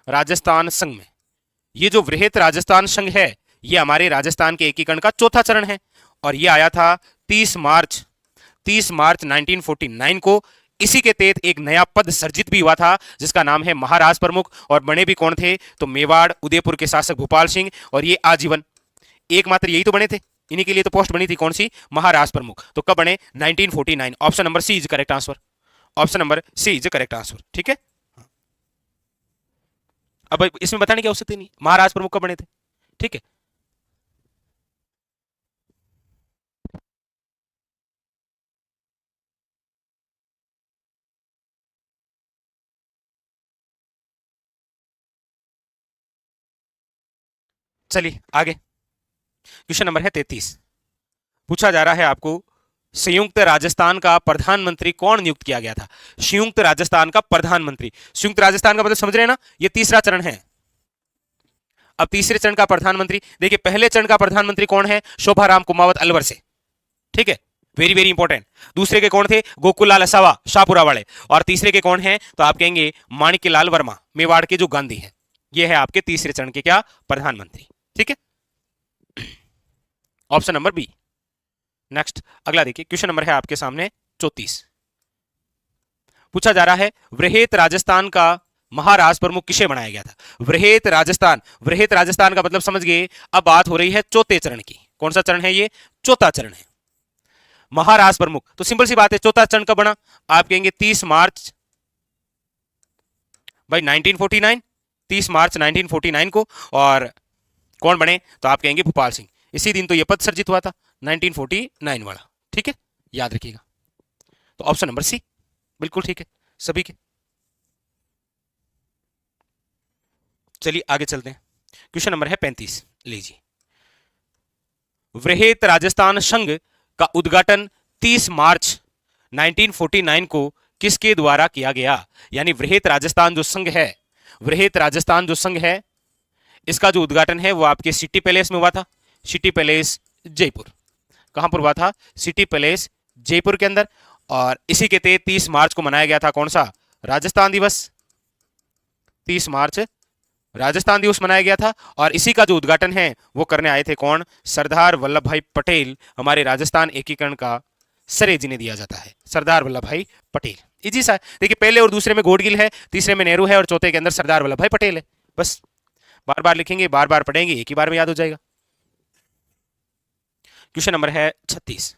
राजस्थान संघ में। ये जो वृहत राजस्थान संघ है ये हमारे राजस्थान के एकीकरण का चौथा चरण है और ये आया था 30 मार्च 1949 को इसी के तहत एक नया पद सर्जित भी हुआ था जिसका नाम है महाराज प्रमुख। और बने भी कौन थे? तो मेवाड़ उदयपुर के शासक भोपाल सिंह, और ये आजीवन एकमात्र यही तो बने थे, इन्हीं के लिए तो पोस्ट बनी थी कौन सी? महाराज प्रमुख। तो कब बने? 1949। Option number C is correct answer. Option number C is correct answer. ठीक है, अब इसमें बताने की आवश्यकता नहीं, महाराज प्रमुख कब बने थे। ठीक है, चलिए आगे। क्वेश्चन नंबर है 33। पूछा जा रहा है आपको, संयुक्त राजस्थान का प्रधानमंत्री कौन नियुक्त किया गया था? संयुक्त राजस्थान का प्रधानमंत्री, संयुक्त राजस्थान का मतलब समझ रहे हैं ना, ये तीसरा चरण है। अब तीसरे चरण का प्रधानमंत्री देखिए, पहले चरण का प्रधानमंत्री कौन है? शोभाराम कुमावत अलवर से। ठीक है, वेरी वेरी इंपॉर्टेंट। दूसरे के कौन थे? गोकुललाल असावा शाहपुरा वाले। और तीसरे के कौन है? तो आप कहेंगे माणिक्यलाल वर्मा, मेवाड़ के जो गांधी हैं। ये है आपके तीसरे चरण के क्या? प्रधानमंत्री। ठीक है, ऑप्शन नंबर बी। नेक्स्ट अगला देखिए, क्वेश्चन नंबर है आपके सामने 34। पूछा जा रहा है, वृहत राजस्थान का महाराज प्रमुख किसे बनाया गया था? वृहत राजस्थान, वृहत राजस्थान का मतलब समझ गए। अब बात हो रही है चौथे चरण की। कौन सा चरण है ये? चौथा चरण है। महाराज प्रमुख तो सिंपल सी बात है, चौथा चरण कब बना? आप कहेंगे 30 मार्च भाई 1949, 30 मार्च 1949 को। और कौन बने? तो आप कहेंगे भोपाल सिंह। इसी दिन तो यह पद सर्जित हुआ था, 1949 वाला। ठीक है, याद रखिएगा। तो ऑप्शन नंबर सी बिल्कुल ठीक है सभी के। चलिए आगे चलते हैं। क्वेश्चन नंबर है 35, लीजिए। वृहत राजस्थान संघ का उद्घाटन 30 मार्च 1949 को किसके द्वारा किया गया? यानी वृहत राजस्थान जो संघ है, वृहत राजस्थान जो संघ है, इसका जो उद्घाटन है वो आपके सिटी पैलेस में हुआ था। City palace Jaipur. कहां पर हुआ था? सिटी पैलेस जयपुर के अंदर। और इसी के तहत 30 मार्च को मनाया गया था कौन सा? राजस्थान दिवस। 30 मार्च राजस्थान दिवस मनाया गया था। और इसी का जो उद्घाटन है वो करने आए थे कौन? सरदार वल्लभ भाई पटेल। हमारे राजस्थान एकीकरण का श्रेय जिन्हें दिया जाता है, सरदार वल्लभ भाई पटेल। इजी सा देखिए, पहले और दूसरे में घोड़गिल है, तीसरे में नेहरू है, और चौथे के अंदर सरदार वल्लभ भाई पटेल है। बस बार बार लिखेंगे, बार बार पढ़ेंगे, एक ही बार में याद हो जाएगा। क्वेश्चन नंबर है 36।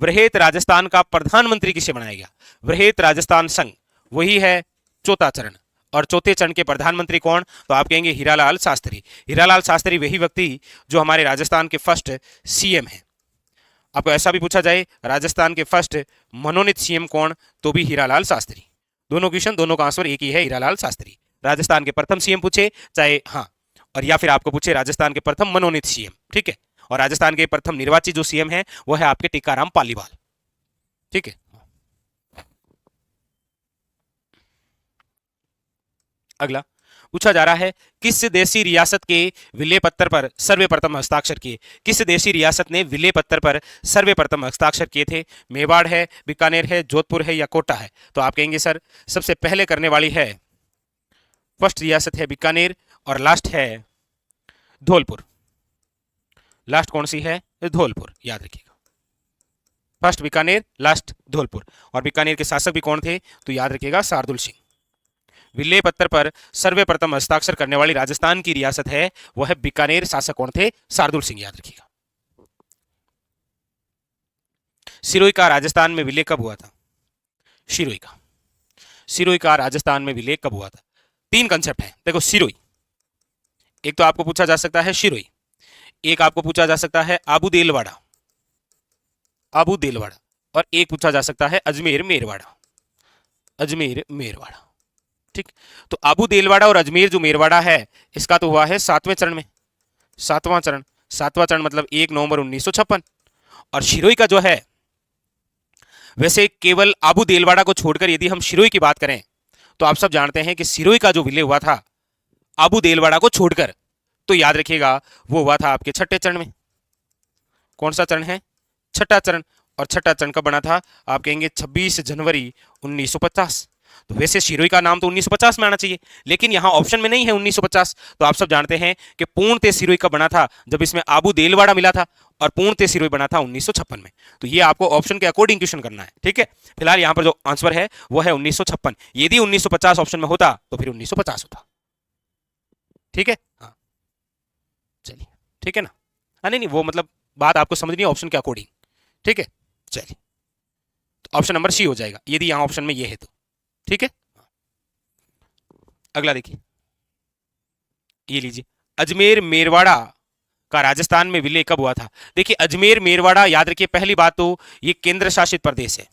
वृहत राजस्थान का प्रधानमंत्री किसे बनाया गया? वृहत राजस्थान संघ वही है चौथा चरण। और चौथे चरण के प्रधानमंत्री कौन? तो आप कहेंगे हीरालाल शास्त्री। हीरालाल शास्त्री वही व्यक्ति जो हमारे राजस्थान के फर्स्ट सीएम हैं। आपको ऐसा भी पूछा जाए राजस्थान के फर्स्ट मनोनीत सीएम कौन? तो भी हीरालाल शास्त्री। दोनों क्वेश्चन, दोनों का आंसर एक ही है, हीरालाल शास्त्री। राजस्थान के प्रथम सीएम पूछे चाहे, हाँ, और या फिर आपको पूछे राजस्थान के प्रथम मनोनीत सीएम। ठीक है, और राजस्थान के प्रथम निर्वाचित जो सीएम है वो है आपके टीकाराम पालीवाल। ठीक है, अगला पूछा जा रहा है, किस देशी रियासत के विलय पत्र पर सर्वप्रथम हस्ताक्षर किए? किस देशी रियासत ने विलय पत्र पर सर्वप्रथम हस्ताक्षर किए थे? मेवाड़ है, बीकानेर है, जोधपुर है, या कोटा है? तो आप कहेंगे सर सबसे पहले करने वाली है, फर्स्ट रियासत है बीकानेर, और लास्ट है धौलपुर। लास्ट कौन सी है? धौलपुर, याद रखिएगा। First Bikaner, last Dholpur. और बीकानेर के शासक भी कौन थे? तो याद रखिएगा शार्दुल सिंह। विलय पत्र पर सर्वप्रथम हस्ताक्षर करने वाली राजस्थान की रियासत है वह है बीकानेर। शासक कौन थे? शार्दुल सिंह, याद रखिएगा। सिरोही का राजस्थान में विलय कब हुआ था? सिरोही का राजस्थान में विलय कब हुआ था? तीन कंसेप्ट है देखो। सिरोही, एक तो आपको पूछा जा सकता है सिरोही, एक आपको पूछा जा सकता है आबू देलवाड़ा, और एक पूछा जा सकता है अजमेर मेरवाड़ा, अजमेर मेरवाड़ा। ठीक, तो आबू देलवाड़ा और अजमेर जो मेरवाड़ा है इसका तो हुआ है 7वें चरण में। 7वां चरण मतलब 1 नवंबर 1956। और सिरोही का जो है, वैसे केवल आबू देलवाड़ा को छोड़कर यदि हम सिरोही की बात करें तो आप सब जानते हैं कि सिरोही का जो विलय हुआ था आबू देलवाड़ा को छोड़कर, तो याद रखिएगा वो हुआ था आपके 6ठे चरण में। कौन सा चरण है? 6ठा चरण। और 6ठा चरण कब बना था? आप कहेंगे 26 जनवरी 1950। तो वैसे सिरोही का नाम तो 1950 में आना चाहिए, लेकिन यहां ऑप्शन में नहीं है 1950। तो आप सब जानते हैं कि पूर्णतः सिरोही कब बना था? जब इसमें आबू देलवाड़ा मिला था। और पूर्णतः सिरोही बना था 1956 में। तो ये आपको ऑप्शन के अकॉर्डिंग क्वेश्चन करना है, ठीक है। फिलहाल यहां पर जो आंसर है वो है 1956। यदि 1950 ऑप्शन में होता तो फिर 1950 होता, ठीक है। हाँ चलिए, ठीक है ना। नहीं नहीं, वो मतलब बात आपको समझनी है ऑप्शन के अकॉर्डिंग, ठीक है। चलिए, तो ऑप्शन नंबर सी हो जाएगा यदि यहां ऑप्शन में ये है तो, ठीक है। अगला देखिए, ये लीजिए, अजमेर मेरवाड़ा का राजस्थान में विलय कब हुआ था। देखिए, अजमेर मेरवाड़ा याद रखिए, पहली बात तो ये केंद्र शासित प्रदेश है।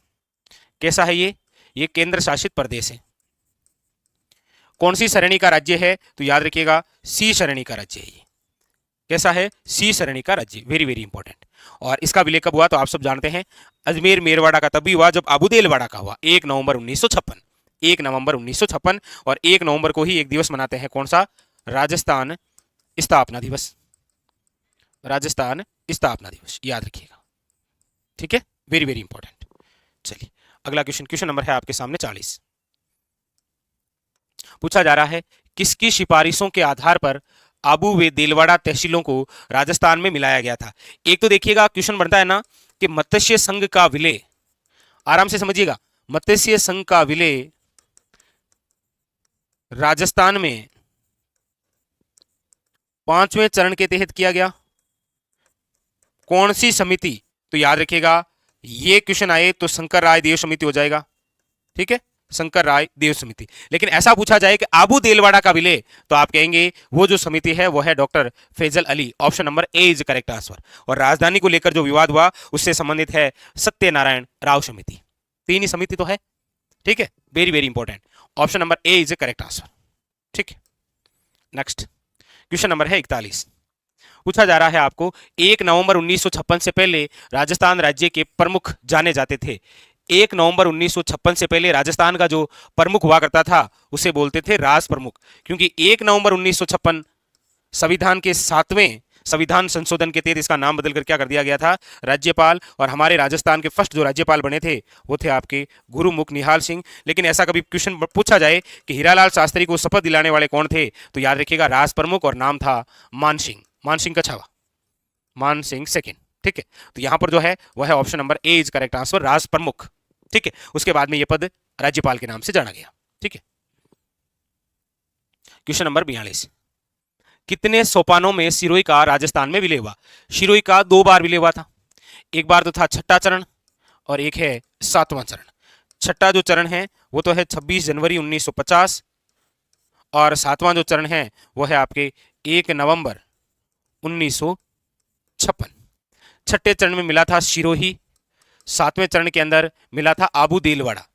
कैसा है ये केंद्र शासित प्रदेश है। कौन सी श्रेणी का राज्य है, तो याद रखिएगा सी श्रेणी का राज्य है ये। कैसा है, सी श्रेणी का राज्य, वेरी वेरी इंपॉर्टेंट। और इसका विलय कब हुआ तो आप सब जानते हैं, अजमेर मेरवाड़ा का तभी हुआ जब अबुदेलवाड़ा का हुआ 1 नवंबर 1956। 1 नवंबर 1956, और 1 नवंबर को ही एक दिवस मनाते हैं, कौन सा, राजस्थान स्थापना दिवस। राजस्थान स्थापना दिवस, याद रखिएगा, ठीक है, वेरी वेरी इंपॉर्टेंट। चलिए, अगला क्वेश्चन, क्वेश्चन नंबर है आपके सामने 40। पूछा जा रहा है, किसकी सिफारिशों के आधार पर आबू व देलवाड़ा तहसीलों को राजस्थान में मिलाया गया था। एक तो देखिएगा क्वेश्चन बनता है ना कि मत्स्य संघ का विलय, आराम से समझिएगा, मत्स्य संघ का विलय राजस्थान में 5वें चरण के तहत किया गया। कौन सी समिति, तो याद रखिएगा ये क्वेश्चन आए तो शंकर राय देव समिति हो जाएगा, ठीक है, शंकर राय देव समिति। लेकिन ऐसा पूछा जाए कि आबू देलवाड़ा का विलय, तो आप कहेंगे वो जो समिति है वो है doctor Faisal Ali. Option number A is correct answer. और राजधानी को लेकर जो विवाद हुआ उससे संबंधित है सत्यनारायण राव समिति। तीन ही समिति तो है, ठीक है, very very important. Option number A is correct answer, ठीक है। नेक्स्ट क्वेश्चन नंबर है 41। पूछा जा रहा है आपको, 1 नवंबर 1956 से पहले राजस्थान राज्य के प्रमुख जाने जाते थे। 1 नवंबर 1956 से पहले राजस्थान का जो प्रमुख हुआ करता था उसे बोलते थे राज प्रमुख, क्योंकि 1 नवंबर 1956 संविधान के 7वें संविधान संशोधन के तहत इसका नाम बदलकर क्या कर दिया गया था, राज्यपाल। और हमारे राजस्थान के फर्स्ट जो राज्यपाल बने थे वो थे आपके गुरुमुख निहाल सिंह। लेकिन ऐसा कभी क्वेश्चन पूछा जाए कि हीरालाल शास्त्री को शपथ दिलाने वाले कौन थे, तो याद रखिएगा राज प्रमुख, और नाम था मान सिंह। मान सिंह का छावा, मान सिंह सेकेंड, ठीक है। तो यहां पर जो है वह है option number A is correct answer, Raj Pramukh, ठीक है। उसके बाद में यह पद राज्यपाल के नाम से जाना गया, ठीक है। Question number 42। कितने सोपानों में सिरोही का राजस्थान में विलय हुआ। सिरोही का 2 बार विलय हुआ था। एक बार तो था छठा चरण और एक है 7वां चरण। छठा जो चरण है वो तो है 26 जनवरी 1950, और 7वां जो चरण है वो है आपके 1 नवंबर 1956। छठे चरण में मिला था सिरोही, 7वें चरण के अंदर मिला था आबू देलवाड़ा।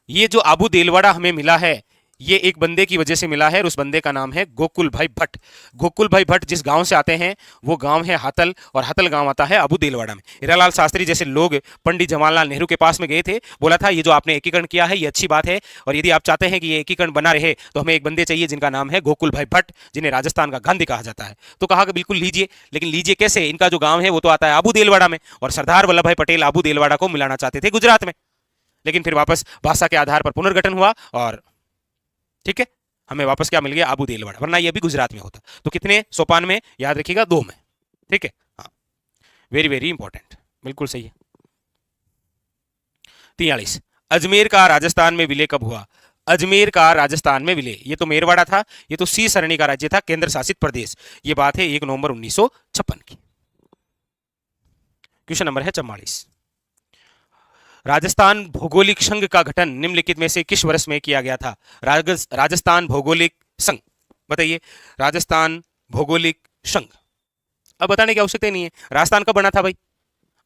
ये जो आबू देलवाड़ा हमें मिला है ये एक बंदे की वजह से मिला है, और उस बंदे का नाम है गोकुल भाई भट्ट। गोकुल भाई भट्ट जिस गांव से आते हैं वो गांव है हतल, और हतल गांव आता है आबू देलवाड़ा में। हीरालाल शास्त्री जैसे लोग पंडित जवाहरलाल नेहरू के पास में गए थे, बोला था ये जो आपने एकीकरण किया है ये अच्छी बात है, और यदि आप चाहते हैं कि ये एकीकरण बना रहे तो हमें एक बंदे चाहिए जिनका नाम है गोकुल भाई भट्ट, जिन्हें राजस्थान का गांधी कहा जाता है। तो कहा कि बिल्कुल लीजिए, लेकिन लीजिए कैसे, इनका जो गांव है वो तो आता है आबू देलवाड़ा में, और सरदार वल्लभ भाई पटेल आबू देलवाड़ा को मिलाना चाहते थे गुजरात में। लेकिन फिर वापस भाषा के आधार पर पुनर्गठन हुआ, और ठीक है, हमें वापस क्या मिल गया, आबू देलवाड़ा, वरना ये भी गुजरात में होता। तो कितने सोपान में, याद रखिएगा 2 में, ठीक है। हाँ, वेरी वेरी इंपॉर्टेंट, बिल्कुल सही है। 43। अजमेर का राजस्थान में विलय कब हुआ। अजमेर का राजस्थान में विलय, ये तो मेरवाड़ा था, ये तो सी श्रेणी का राज्य था, केंद्र शासित प्रदेश। ये बात है 1 नवंबर 1956 की। क्वेश्चन नंबर है 44। राजस्थान भौगोलिक संघ का गठन निम्नलिखित में से किस वर्ष में किया गया था। राजस्थान भौगोलिक संघ, बताइए, राजस्थान भौगोलिक संघ। अब बताने की आवश्यकता नहीं है, राजस्थान कब बना था भाई,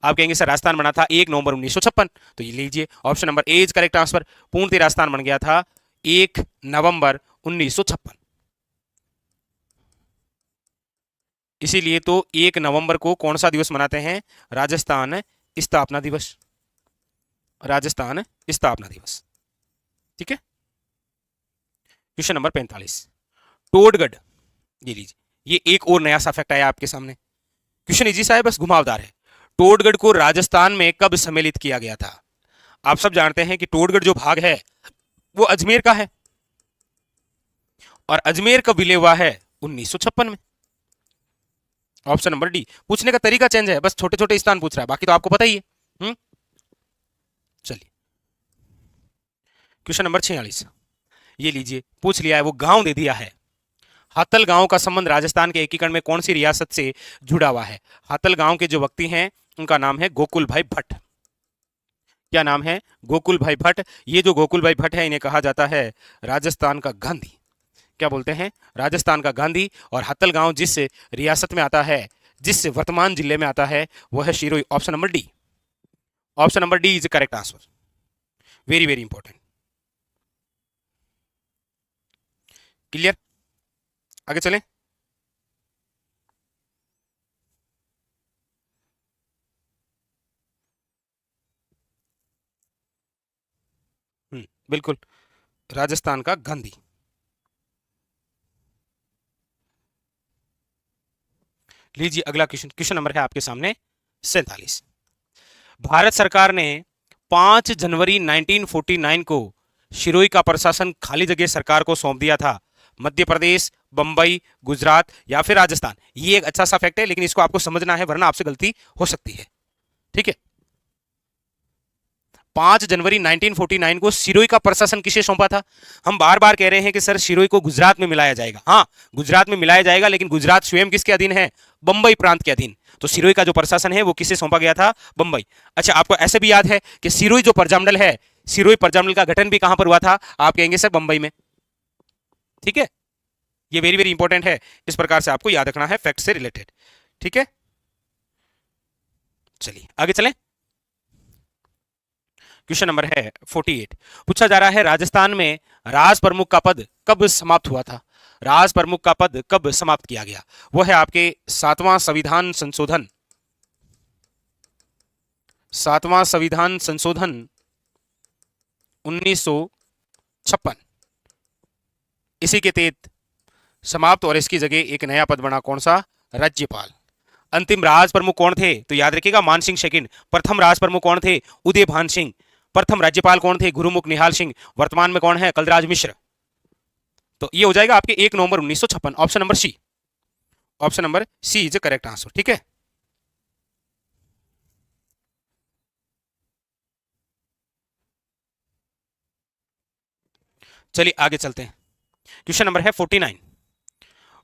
आप कहेंगे सर राजस्थान बना था 1 नवंबर 1956, तो ये लीजिए option number A is correct answer. पूर्णतः राजस्थान बन गया था 1 नवंबर 1956। इसीलिए तो 1 नवंबर को कौन सा दिवस मनाते हैं, राजस्थान स्थापना दिवस। राजस्थान स्थापना दिवस, ठीक है। Question number 45। टोडगढ़, ये लीजिए, ये एक और नया सा फैक्ट आया आपके सामने। क्वेश्चन इजी सा है, बस घुमावदार है। टोडगढ़ को राजस्थान में कब सम्मिलित किया गया था। आप सब जानते हैं कि टोडगढ़ जो भाग है वो अजमेर का है, और अजमेर कब विलय हुआ है, 1956 में। Option number D. पूछने का तरीका चेंज है, बस छोटे छोटे स्थान पूछ रहा है, बाकी तो आपको पता ही है। हम्म चलिए, क्वेश्चन नंबर 46, ये लीजिए, पूछ लिया है, वो गांव दे दिया है। हातल गांव का संबंध राजस्थान के एकीकरण में कौन सी रियासत से जुड़ा हुआ है? हातल गांव के जो व्यक्ति हैं उनका नाम है गोकुल भाई भट्ट। क्या नाम है? गोकुल भाई भट्ट। ये जो गोकुल भाई भट्ट है, इन्हें कहा जाता है राजस्थान का गांधी। क्या बोलते हैं? राजस्थान का गांधी। और हत्तल गांव जिस रियासत में आता है, जिस वर्तमान जिले में आता है, वो है Shirui. Option number D. Option number D is correct answer. Very very important. Clear? आगे चलें। बिल्कुल, राजस्थान का गांधी। लीजिए अगला क्वेश्चन, क्वेश्चन नंबर है आपके सामने 47। भारत सरकार ने 5 जनवरी 1949 को शिरोई का प्रशासन खाली जगह सरकार को सौंप दिया था। मध्य प्रदेश, बंबई, गुजरात या फिर राजस्थान। ये एक अच्छा सा फैक्ट है, लेकिन इसको आपको समझना है, वरना आपसे गलती हो सकती है। ठीक है। 5 जनवरी 1949 को सिरोही का प्रशासन किसे सौंपा था? हम बार बार कह रहे हैं कि सर सिरोही को गुजरात में मिलाया जाएगा। हाँ, गुजरात में मिलाया जाएगा, लेकिन गुजरात स्वयं किसके अधीन है? बंबई प्रांत के अधीन। तो सिरोही का जो प्रशासन है वो किसे सौंपा गया था? बंबई। अच्छा, आपको ऐसे भी याद है कि सिरोही जो प्रजामंडल है, सिरोही प्रजामंडल का गठन भी कहां पर हुआ था? आप कहेंगे सर बंबई में। ठीक है, ये वेरी वेरी इंपॉर्टेंट है, इस प्रकार से आपको याद रखना है फैक्ट से रिलेटेड। ठीक है, चलिए आगे चलें। क्वेश्चन नंबर है 48। पूछा जा रहा है राजस्थान में राज प्रमुख का पद कब समाप्त हुआ था? राज प्रमुख का पद कब समाप्त किया गया? वो है आपके सातवां संविधान संशोधन, सातवां संविधान संशोधन 1956, इसी के तहत समाप्त, और इसकी जगह एक नया पद बना, कौन सा? राज्यपाल। अंतिम राज प्रमुख कौन थे? तो याद रखिएगा, मान सिंह सेकंड। प्रथम राज प्रमुख कौन थे? उदय भान सिंह। प्रथम राज्यपाल कौन थे? गुरुमुख निहाल सिंह। वर्तमान में कौन है? कलराज मिश्र। तो ये हो जाएगा आपके 1 नवंबर 1956। Option number C. Option number C is correct answer. ठीक है, चलिए आगे चलते हैं। क्वेश्चन नंबर है 49।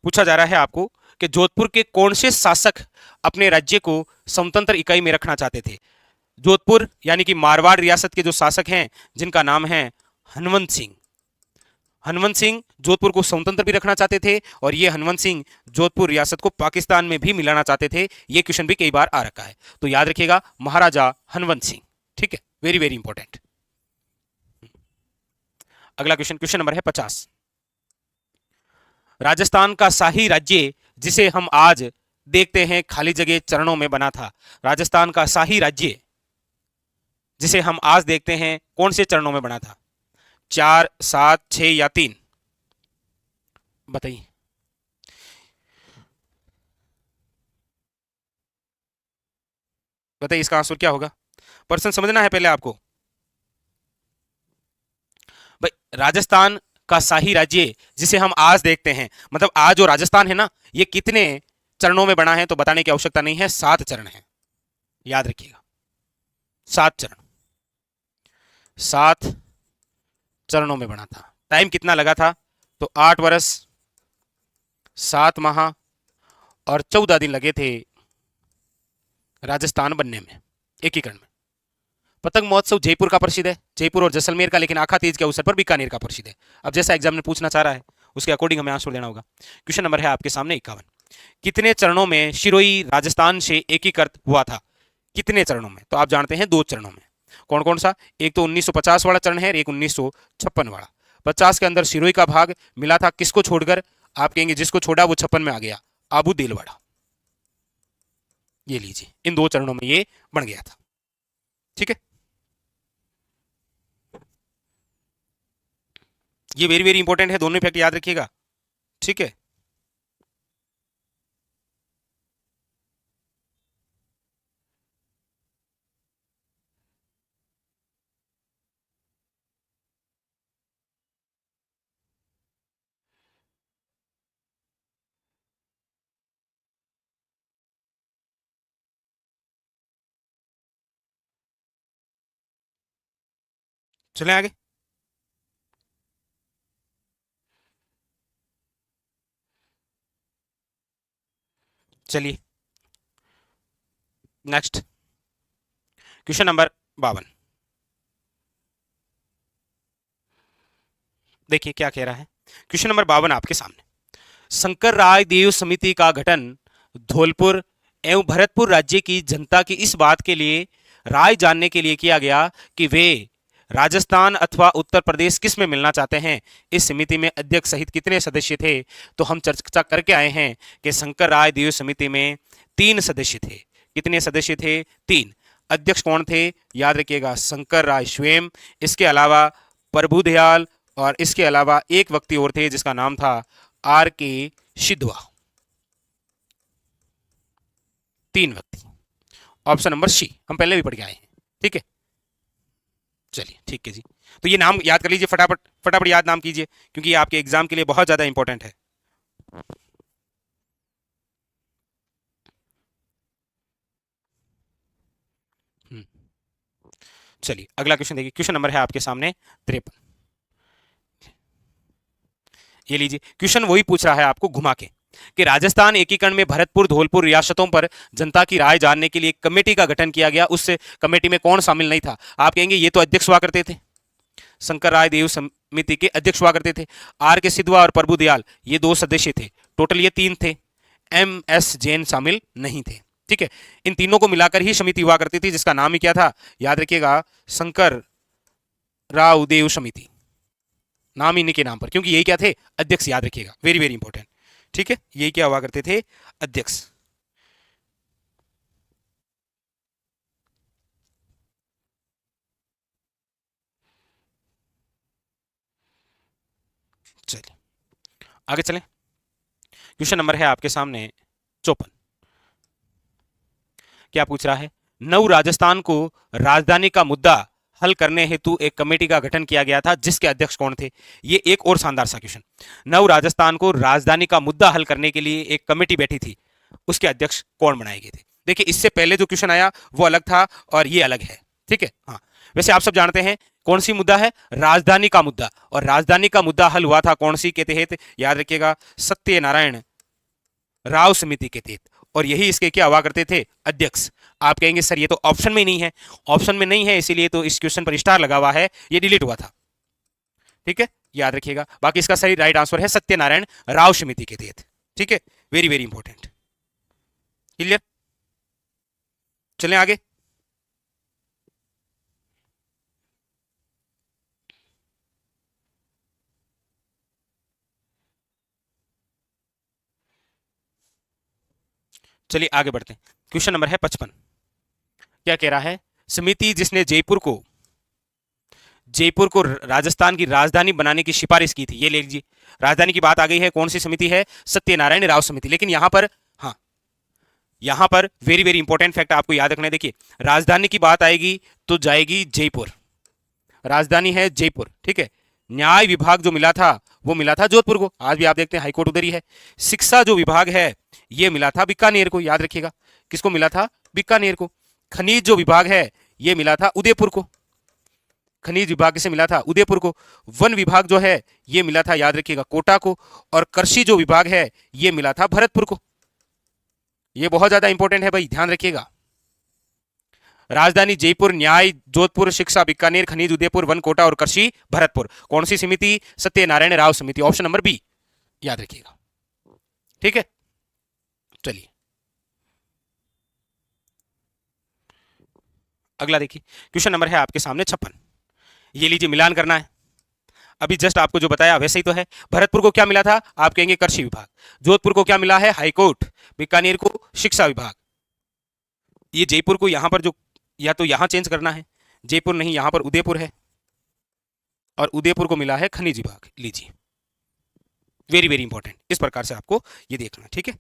पूछा जा रहा है आपको कि जोधपुर के कौन से शासक अपने राज्य को स्वतंत्र इकाई में रखना चाहते थे? जोधपुर यानी कि मारवाड़ रियासत के जो शासक हैं, जिनका नाम है हनुमंत सिंह। हनुमंत सिंह जोधपुर को स्वतंत्र भी रखना चाहते थे, और ये हनुमंत सिंह जोधपुर रियासत को पाकिस्तान में भी मिलाना चाहते थे। ये क्वेश्चन भी कई बार आ रखा है, तो याद रखिएगा, महाराजा हनुमंत सिंह। ठीक है, वेरी वेरी इंपॉर्टेंट। अगला क्वेश्चन, क्वेश्चन नंबर है 50। राजस्थान का शाही राज्य जिसे हम आज देखते हैं खाली जगह चरणों में बना था। राजस्थान का शाही राज्य जिसे हम आज देखते हैं कौन से चरणों में बना था? 4, 7, 6 या 3? बताइए। बताइए इसका आंसर क्या होगा? प्रश्न समझना है पहले आपको। भाई, राजस्थान का शाही राज्य जिसे हम आज देखते हैं, मतलब आज जो राजस्थान है ना, ये कितने चरणों में बना है? तो बताने की आवश्यकता नहीं है, 7 चरण है। याद रखिएगा, 7 चरण, 7 चरणों में बना था। टाइम कितना लगा था? तो 8 वर्ष, 7 माह और 14 दिन लगे थे राजस्थान बनने में, एकीकरण में। पतंग महोत्सव जयपुर का प्रसिद्ध है, जयपुर और जैसलमेर का, लेकिन आखा तीज के अवसर पर बीकानेर का प्रसिद्ध है। अब जैसा एग्जाम में पूछना चाह रहा है, उसके अकॉर्डिंग हमें आंसर देना होगा। क्वेश्चन नंबर है आपके सामने 51। कितने चरणों में शिरोई राजस्थान से एकीकृत हुआ था? कितने चरणों में? तो आप जानते हैं 2 चरणों में। कौन कौन सा? एक तो 1950 वाला चरण है, एक 1956 वाला। 50 के अंदर सिरोही का भाग मिला था, किसको छोड़कर? आप कहेंगे जिसको छोड़ा वो 56 में आ गया, आबू देलवाड़ा। ये लीजिए, इन 2 चरणों में ये बन गया था। ठीक है, ये वेरी वेरी इंपॉर्टेंट है, दोनों इफेक्ट याद रखिएगा। ठीक है। चलें आगे। चलिए नेक्स्ट, क्वेश्चन नंबर 52। देखिए क्या कह रहा है। क्वेश्चन नंबर 52 आपके सामने। शंकर राय देव समिति का गठन धौलपुर एवं भरतपुर राज्य की जनता की इस बात के लिए राय जानने के लिए किया गया कि वे राजस्थान अथवा उत्तर प्रदेश किस में मिलना चाहते हैं। इस समिति में अध्यक्ष सहित कितने सदस्य थे। तो हम चर्चा करके आए हैं कि शंकर राय देव समिति में 3 सदस्य थे। कितने सदस्य थे? 3। अध्यक्ष कौन थे? याद रखिएगा, शंकर राय स्वयं, इसके अलावा प्रभुदयाल, और इसके अलावा एक व्यक्ति और थे जिसका नाम था आर के शिदवा। 3 व्यक्ति। ऑप्शन नंबर सी हम पहले भी पढ़ के आए हैं। ठीक है, चलिए ठीक है जी। तो ये नाम याद कर लीजिए, फटाफट फटाफट याद नाम कीजिए, क्योंकि ये आपके एग्जाम के लिए बहुत ज्यादा इंपॉर्टेंट है। हम्म, चलिए अगला क्वेश्चन देखिए। क्वेश्चन नंबर है आपके सामने 53। ये लीजिए, क्वेश्चन वही पूछ रहा है आपको घुमा के कि राजस्थान एकीकरण में भरतपुर धौलपुर रियासतों पर जनता की राय जानने के लिए एक कमेटी का गठन किया गया। उस कमेटी में कौन शामिल नहीं था? आप कहेंगे ये तो अध्यक्ष हुआ करते थे, शंकर राय देव समिति के अध्यक्ष हुआ करते थे। आर के सिद्धवा और प्रभुदयाल ये 2 सदस्य थे, टोटल ये 3 थे। एम एस जैन शामिल नहीं थे। ठीक है, इन तीनों को मिलाकर ही समिति हुआ करती थी, जिसका नाम ही क्या था? याद रखिएगा, शंकर राव देव समिति। नाम इन्हीं के नाम पर, क्योंकि यही क्या थे? अध्यक्ष। याद रखिएगा, वेरी वेरी इंपॉर्टेंट। ठीक है, यही क्या हुआ करते थे? अध्यक्ष। चलिए आगे चलें। क्वेश्चन नंबर है आपके सामने 54। क्या पूछ रहा है? नव राजस्थान को राजधानी का मुद्दा हल करने हेतु एक कमेटी का गठन किया गया था, जिसके अध्यक्ष कौन थे? ये एक और शानदार सा क्वेश्चन। नव राजस्थान को राजधानी का मुद्दा हल करने के लिए एक कमेटी बैठी थी, उसके अध्यक्ष कौन बनाए गए थे? देखिए, इससे पहले जो क्वेश्चन आया वो अलग था और ये अलग है। ठीक है, हाँ। वैसे आप सब जानते हैं कौन सी मुद्दा है? राजधानी का मुद्दा। और राजधानी का मुद्दा हल हुआ था कौन सी के तहत? याद रखिएगा, सत्यनारायण राव समिति के तहत। और यही इसके क्या हुआ करते थे? अध्यक्ष। आप कहेंगे सर ये तो ऑप्शन में नहीं है। ऑप्शन में नहीं है इसीलिए तो इस क्वेश्चन पर स्टार लगा हुआ है, ये डिलीट हुआ था। ठीक है, याद रखिएगा। बाकी इसका सही राइट आंसर है सत्यनारायण राव समिति के तहत। ठीक है, वेरी वेरी इंपॉर्टेंट। क्लियर, चलें आगे। चलिए आगे बढ़ते हैं। क्वेश्चन नंबर है 55। क्या कह रहा है? समिति जिसने जयपुर को राजस्थान की राजधानी बनाने की सिफारिश की थी, ये ले लीजिए। राजधानी की बात आ गई है, कौन सी समिति है? सत्यनारायण राव समिति। लेकिन यहां पर, हाँ, यहां पर वेरी वेरी इंपॉर्टेंट फैक्ट आपको याद रखना है। देखिए, राजधानी की बात आएगी तो जाएगी जयपुर, राजधानी है जयपुर। ठीक है, न्याय विभाग जो मिला था वो मिला था जोधपुर को, आज भी आप देखते हैं हाईकोर्ट उधर ही है। शिक्षा जो विभाग है ये मिला था बीकानेर को, याद रखिएगा। किसको मिला था? बीकानेर को। खनिज जो विभाग है ये मिला था उदयपुर को, खनिज विभाग से मिला था उदयपुर को। वन विभाग जो है ये मिला था, याद रखिएगा, कोटा को। और कृषि जो विभाग है ये मिला था भरतपुर को। ये बहुत ज्यादा इंपॉर्टेंट है भाई, ध्यान रखिएगा। राजधानी जयपुर, न्याय जोधपुर, शिक्षा बीकानेर, खनिज उदयपुर, वन कोटा और कृषि भरतपुर। कौन सी समिति? सत्यनारायण राव समिति, ऑप्शन नंबर बी, याद रखिएगा। ठीक है, चलिए अगला देखिए। क्वेश्चन नंबर है आपके सामने 56। ये लीजिए, मिलान करना है। अभी जस्ट आपको जो बताया वैसे ही तो है। भरतपुर को क्या मिला था? आप कहेंगे कृषि विभाग। जोधपुर को क्या मिला है? हाईकोर्ट। बीकानेर को शिक्षा विभाग। ये जयपुर को यहां पर जो, या तो यहां चेंज करना है, जयपुर नहीं, यहां पर उदयपुर है। और उदयपुर को मिला है खनिज विभाग। लीजिए, वेरी वेरी इंपॉर्टेंट, इस प्रकार से आपको ये देखना। ठीक है,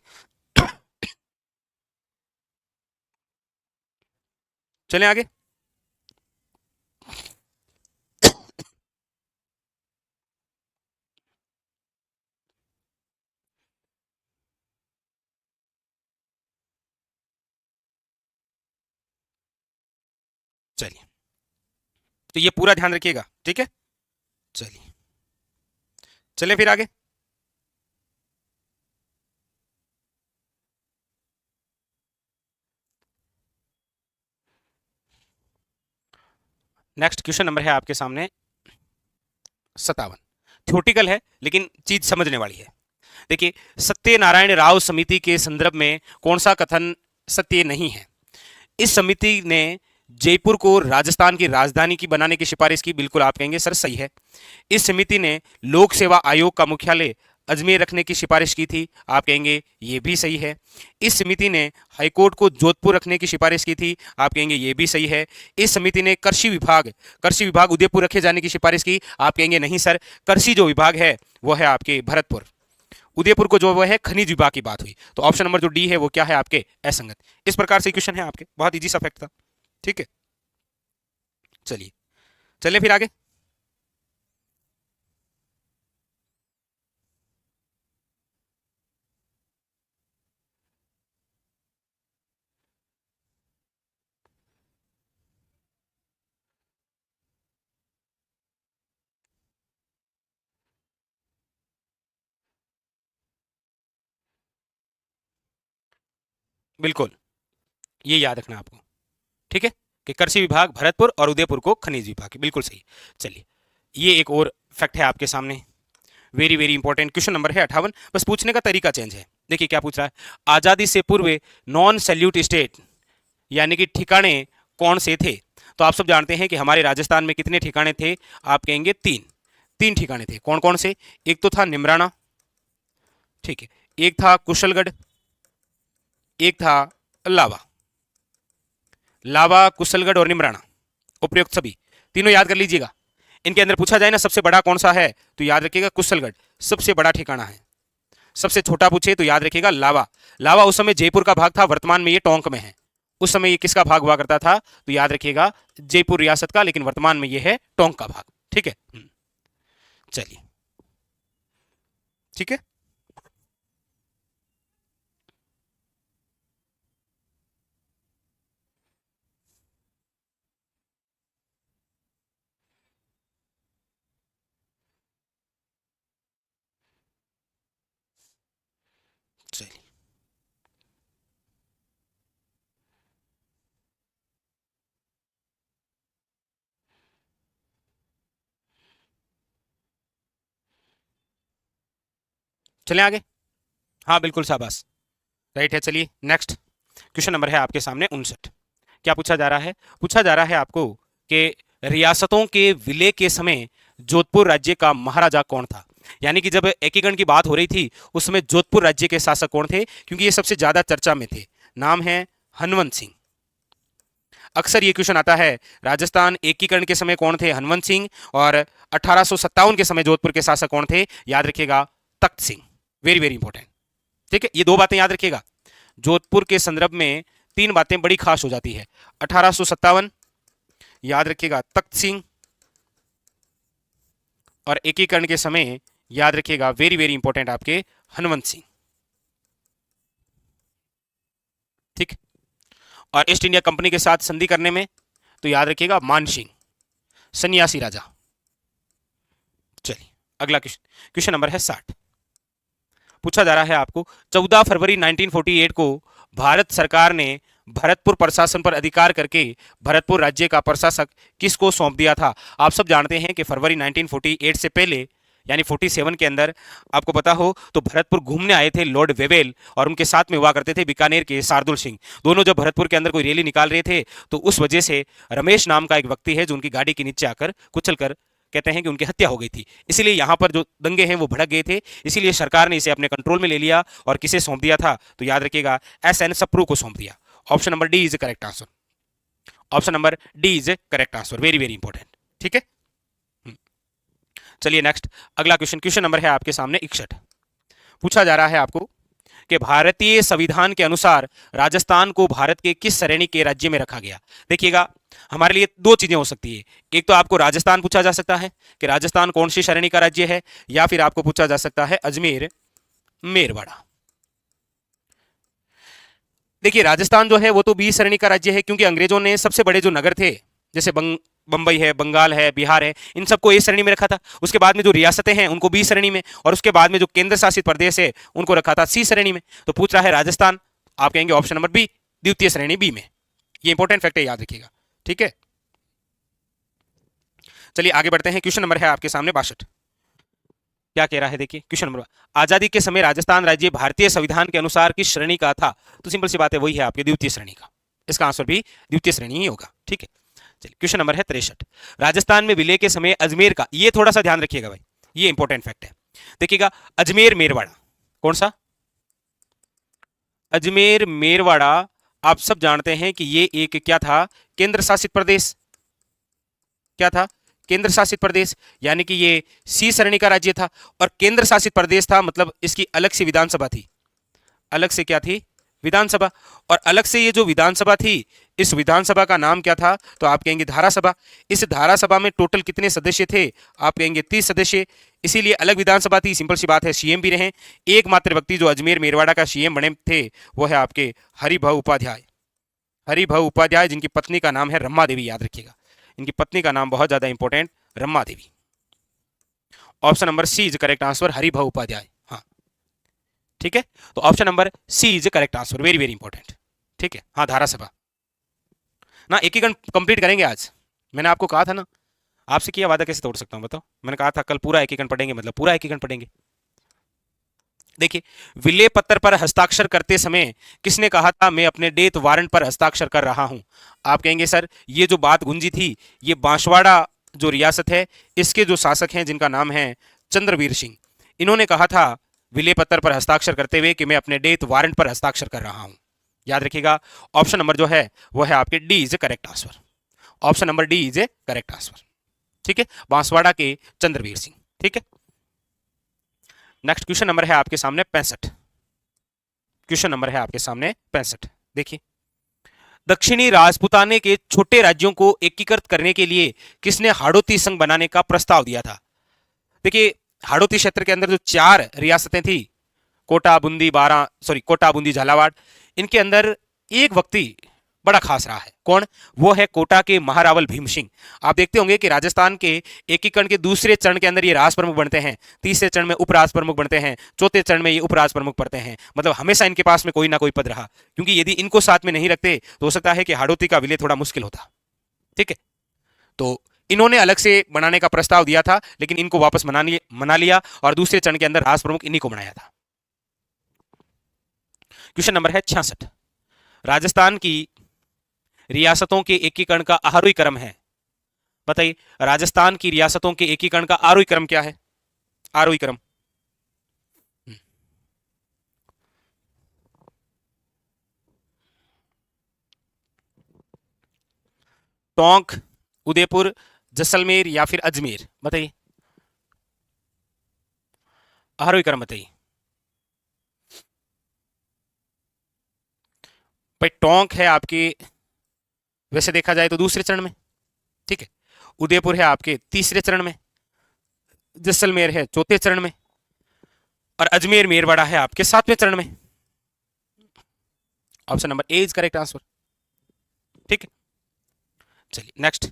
चलें आगे। चलिए तो ये पूरा ध्यान रखिएगा, ठीक है। चलिए, चले फिर आगे। नेक्स्ट क्वेश्चन नंबर है आपके सामने 57। थ्योरेटिकल है लेकिन चीज समझने वाली है। देखिए, सत्यनारायण राव समिति के संदर्भ में कौन सा कथन सत्य नहीं है? इस समिति ने जयपुर को राजस्थान की राजधानी की बनाने की सिफारिश की, बिल्कुल आप कहेंगे सर सही है। इस समिति ने लोक सेवा आयोग का मुख्यालय अजमेर रखने की सिफारिश की थी, आप कहेंगे ये भी सही है। इस समिति ने हाईकोर्ट को जोधपुर रखने की सिफारिश की थी, आप कहेंगे ये भी सही है। इस समिति ने कृषि विभाग उदयपुर रखे जाने की सिफारिश की, आप कहेंगे नहीं सर, कृषि जो विभाग है वो है आपके भरतपुर, उदयपुर को जो वो है खनिज विभाग की बात हुई। तो ऑप्शन नंबर जो डी है वो क्या है आपके असंगत। इस प्रकार से क्वेश्चन है आपके, बहुत इजी सा फैक्ट था, ठीक है। चलिए, चलिए फिर आगे। बिल्कुल, ये याद रखना आपको, ठीक है, कि कृषि विभाग भरतपुर और उदयपुर को खनिज विभाग, बिल्कुल सही। चलिए, ये एक और फैक्ट है आपके सामने, very very important. Question number है 58, बस पूछने का तरीका चेंज है। देखिए क्या पूछ रहा है, आजादी से पूर्व नॉन सैल्यूट स्टेट यानी कि ठिकाने कौन से थे? तो आप सब जानते हैं कि हमारे राजस्थान में कितने ठिकाने थे, आप कहेंगे तीन। तीन ठिकाने थे, कौन कौन से? एक तो था निमराना, ठीक है, एक था कुशलगढ़, एक था लावा। लावा, कुशलगढ़ और निमराना, उपयुक्त सभी तीनों याद कर लीजिएगा। इनके अंदर पूछा जाए ना सबसे बड़ा कौन सा है, तो याद रखिएगा कुशलगढ़ सबसे बड़ा ठिकाना है। सबसे छोटा पूछे तो याद रखिएगा लावा। लावा उस समय जयपुर का भाग था, वर्तमान में ये टोंक में है। उस समय ये किसका भाग हुआ करता था, तो याद रखिएगा जयपुर रियासत का, लेकिन वर्तमान में ये है टोंक का भाग, ठीक है। चलिए, ठीक है। चलिए, चले आगे। हाँ बिल्कुल शाबाश, राइट है। चलिए नेक्स्ट क्वेश्चन नंबर है आपके सामने 59। क्या पूछा जा रहा है? पूछा जा रहा है आपको कि रियासतों के विलय के समय जोधपुर राज्य का महाराजा कौन था? यानी कि जब एकीकरण की बात हो रही थी उस समय जोधपुर राज्य के शासक कौन थे, क्योंकि ये सबसे ज्यादा चर्चा में थे। नाम है हनुमंत सिंह। अक्सर ये क्वेश्चन आता है, राजस्थान एकीकरण के समय कौन थे? हनुमंत सिंह। और 1857 के समय जोधपुर के शासक कौन थे? याद रखिएगा तख्त सिंह। वेरी वेरी इंपॉर्टेंट, ठीक है, ये दो बातें याद रखिएगा। जोधपुर के संदर्भ में तीन बातें बड़ी खास हो जाती है, 1857 याद रखिएगा तख्त सिंह, और एकीकरण के समय याद रखिएगा वेरी वेरी इंपॉर्टेंट आपके हनुमंत सिंह, ठीक। और ईस्ट इंडिया कंपनी के साथ संधि करने में तो याद रखिएगा मान सिंह, सन्यासी राजा। चलिए अगला क्वेश्चन, क्वेश्चन नंबर है 60। पूछा जा रहा है आपको 14 फरवरी 1948 को भारत सरकार ने भरतपुर प्रशासन पर अधिकार करके भरतपुर राज्य का प्रशासक किसको सौंप दिया था? आप सब जानते हैं कि फरवरी 1948 से पहले यानी 47 के अंदर आपको पता हो तो भरतपुर घूमने आए थे लॉर्ड वेवेल, और उनके साथ में हुआ करते थे बीकानेर के शार्दुल सिंह। दोनों जब भरतपुर के अंदर कोई रैली निकाल रहे थे तो उस वजह से रमेश नाम का एक व्यक्ति है जो उनकी गाड़ी के नीचे आकर कुचल कर, कहते हैं कि उनकी हत्या हो गई थी। इसीलिए यहाँ पर जो दंगे हैं वो भड़क गए थे, इसीलिए सरकार ने इसे अपने कंट्रोल में ले लिया और किसे सौंप दिया था? तो याद रखिएगा एस एन सप्रू को सौंप दिया। Option number D is correct answer. Option number D is correct answer, very very important, ठीक है। चलिए नेक्स्ट अगला क्वेश्चन, क्वेश्चन नंबर है आपके सामने 61। पूछा जा रहा है आपको कि भारतीय संविधान के अनुसार राजस्थान को भारत के किस श्रेणी के राज्य में रखा गया? देखिएगा हमारे लिए दो चीजें हो सकती है, एक तो आपको राजस्थान पूछा जा सकता है कि राजस्थान कौन सी श्रेणी का राज्य है, या फिर आपको पूछा जा सकता है अजमेर मेरवाड़ा। देखिए राजस्थान जो है वो तो बी श्रेणी का राज्य है, क्योंकि अंग्रेजों ने सबसे बड़े जो नगर थे जैसे बंबई है, बंगाल है, बिहार है, इन सबको ए श्रेणी में रखा था। उसके बाद में जो रियासतें हैं उनको बी श्रेणी में, और उसके बाद में जो केंद्र शासित प्रदेश है उनको रखा था सी श्रेणी में। तो पूछ रहा है राजस्थान, आप कहेंगे ऑप्शन नंबर बी, द्वितीय श्रेणी बी में। ये इंपॉर्टेंट फैक्ट है, याद रखिएगा, ठीक है। चलिए आगे बढ़ते हैं। क्वेश्चन नंबर है आपके सामने 62। क्या कह रहा है, देखिए क्वेश्चन नंबर। आजादी के समय राजस्थान राज्य भारतीय संविधान के अनुसार किस श्रेणी का था? तो सिंपल सी बात है, वही है आपके द्वितीय श्रेणी का। इसका आंसर भी द्वितीय श्रेणी ही होगा, ठीक है। चलिए क्वेश्चन नंबर है 63। राजस्थान में विलय के समय अजमेर का, ये थोड़ा सा ध्यान रखिएगा भाई, ये इंपॉर्टेंट फैक्ट है। देखिएगा, अजमेर मेरवाड़ा, कौन सा? अजमेर मेरवाड़ा, आप सब जानते हैं कि ये एक क्या था? केंद्र शासित प्रदेश। क्या था? केंद्र शासित प्रदेश, यानी कि ये सी श्रेणी का राज्य था, और केंद्र शासित प्रदेश था मतलब इसकी अलग से विधानसभा थी। अलग से क्या थी? विधानसभा। और अलग से ये जो विधानसभा थी, इस विधानसभा का नाम क्या था? तो आप कहेंगे धारासभा। इस धारासभा में टोटल कितने सदस्य थे? आप कहेंगे 30 सदस्य। इसीलिए अलग विधानसभा थी। सिंपल सी बात है, सीएम भी रहे। एकमात्र व्यक्ति जो अजमेर मेरवाड़ा का सीएम बने थे वो है आपके हरिभाऊ उपाध्याय। हरिभाऊ उपाध्याय, जिनकी पत्नी का नाम है रमा देवी, याद रखिएगा। इनकी पत्नी का नाम बहुत ज्यादा important, Rama Devi. Option number C is correct answer, Haribhau Upadhyay. हाँ, ठीक है। तो option number C is correct answer, very very important, ठीक है। हाँ, धारासभा ना। एकीकरण कंप्लीट करेंगे आज, मैंने आपको कहा था ना। आपसे किया वादा कैसे तोड़ सकता हूं बताओ? मैंने कहा था कल पूरा एकीकरण पढ़ेंगे, मतलब पूरा एकीकरण पढ़ेंगे। देखिए, विलय पत्र पर हस्ताक्षर करते समय किसने कहा था मैं अपने डेथ वारंट पर हस्ताक्षर कर रहा हूं? आप कहेंगे सर ये जो बात गुंजी थी, ये बांसवाड़ा जो रियासत है इसके जो शासक हैं जिनका नाम है चंद्रवीर सिंह, इन्होंने कहा था विलय पत्र पर हस्ताक्षर करते हुए कि मैं अपने डेथ वारंट पर हस्ताक्षर कर रहा हूं। याद रखिएगा, ऑप्शन नंबर जो है वो है आपके D is correct answer. Option number D is correct answer, ठीक है। बांसवाड़ा के चंद्रवीर सिंह, ठीक है। नेक्स्ट क्वेश्चन नंबर है आपके सामने 65। क्वेश्चन नंबर है आपके सामने 65। देखिए, दक्षिणी राजपूताने के छोटे राज्यों को एकीकृत करने के लिए किसने हाड़ौती संघ बनाने का प्रस्ताव दिया था? देखिए, हाड़ौती क्षेत्र के अंदर जो 4 रियासतें थी, कोटा कोटा बूंदी झालावाड़, इनके अंदर एक व्यक्ति बड़ा खास रहा है। कौन? वो है कोटा के महारावल भीम सिंह। आप देखते होंगे कि राजस्थान के एकीकरण के दूसरे चरण के अंदर ये राज प्रमुख बनते हैं, तीसरे चरण में उपराज प्रमुख बनते हैं, चौथे चरण में ये उपराज प्रमुख पड़ते हैं। मतलब हमेशा इनके पास में कोई ना कोई पद रहा, क्योंकि यदि इनको साथ में नहीं रखते तो हो सकता है कि हाड़ौती का विलय थोड़ा मुश्किल होता, ठीक है। तो इन्होंने अलग से बनाने का प्रस्ताव दिया था, लेकिन इनको वापस मना लिया और दूसरे चरण के अंदर राज प्रमुख इन्हीं को बनाया था। क्वेश्चन नंबर है 66। राजस्थान की रियासतों के एकीकरण का आरोही क्रम है। बताइए, राजस्थान की रियासतों के एकीकरण का आरोही क्रम क्या है? आरोही क्रम टोंक, उदयपुर, जैसलमेर या फिर अजमेर? बताइए, आरोही क्रम बताइए भाई। टोंक है आपके, वैसे देखा जाए तो दूसरे चरण में, ठीक है। उदयपुर है आपके तीसरे चरण में, जैसलमेर है चौथे चरण में, और अजमेर मेरवाड़ा है आपके 7वें चरण में। Option number A is correct answer, ठीक है। चलिए नेक्स्ट,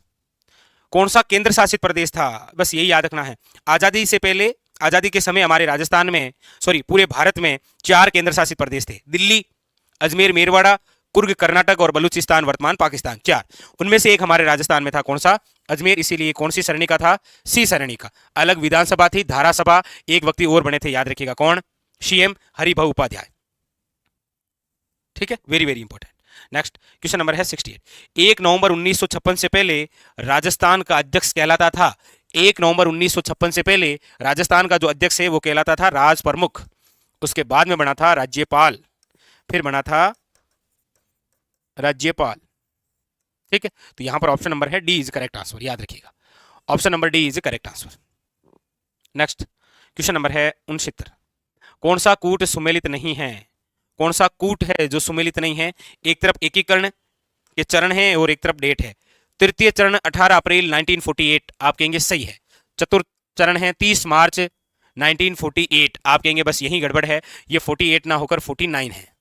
कौन सा केंद्र शासित प्रदेश था? बस यही याद रखना है। आजादी से पहले, आजादी के समय हमारे राजस्थान में, पूरे भारत में 4 केंद्र शासित प्रदेश थे। दिल्ली, अजमेर मेरवाड़ा, कुर्ग कर्नाटक और बलूचिस्तान वर्तमान पाकिस्तान, 4। उनमें से एक हमारे राजस्थान में था, कौन सा? अजमेर। इसीलिए कौन सी श्रेणी का था? सी श्रेणी का। अलग विधानसभा थी, धारासभा, एक व्यक्ति और बने थे, याद रखिएगा कौन? सीएम हरिभाऊ उपाध्याय, ठीक है, very very important. Next question number है 68। 1 नवंबर 1956 से पहले राजस्थान का अध्यक्ष कहलाता था, 1 नवंबर 1956 से पहले राजस्थान का जो अध्यक्ष है वो कहलाता था राज प्रमुख। उसके बाद में बना था राज्यपाल, फिर बना था राज्यपाल, ठीक है। तो यहां पर ऑप्शन नंबर है डी इज करेक्ट आंसर, याद रखिएगा। Option number D is correct answer. Next question number है 69। कौन सा कूट सुमेलित नहीं है? कौन सा कूट है जो सुमेलित नहीं है? एक तरफ एकीकरण के चरण है और एक तरफ डेट है। तृतीय चरण 18 अप्रैल 1948, आप कहेंगे सही है। चतुर्थ चरण है 30 मार्च 1948, आप कहेंगे बस यही गड़बड़ है, ये 48 ना होकर 49 है।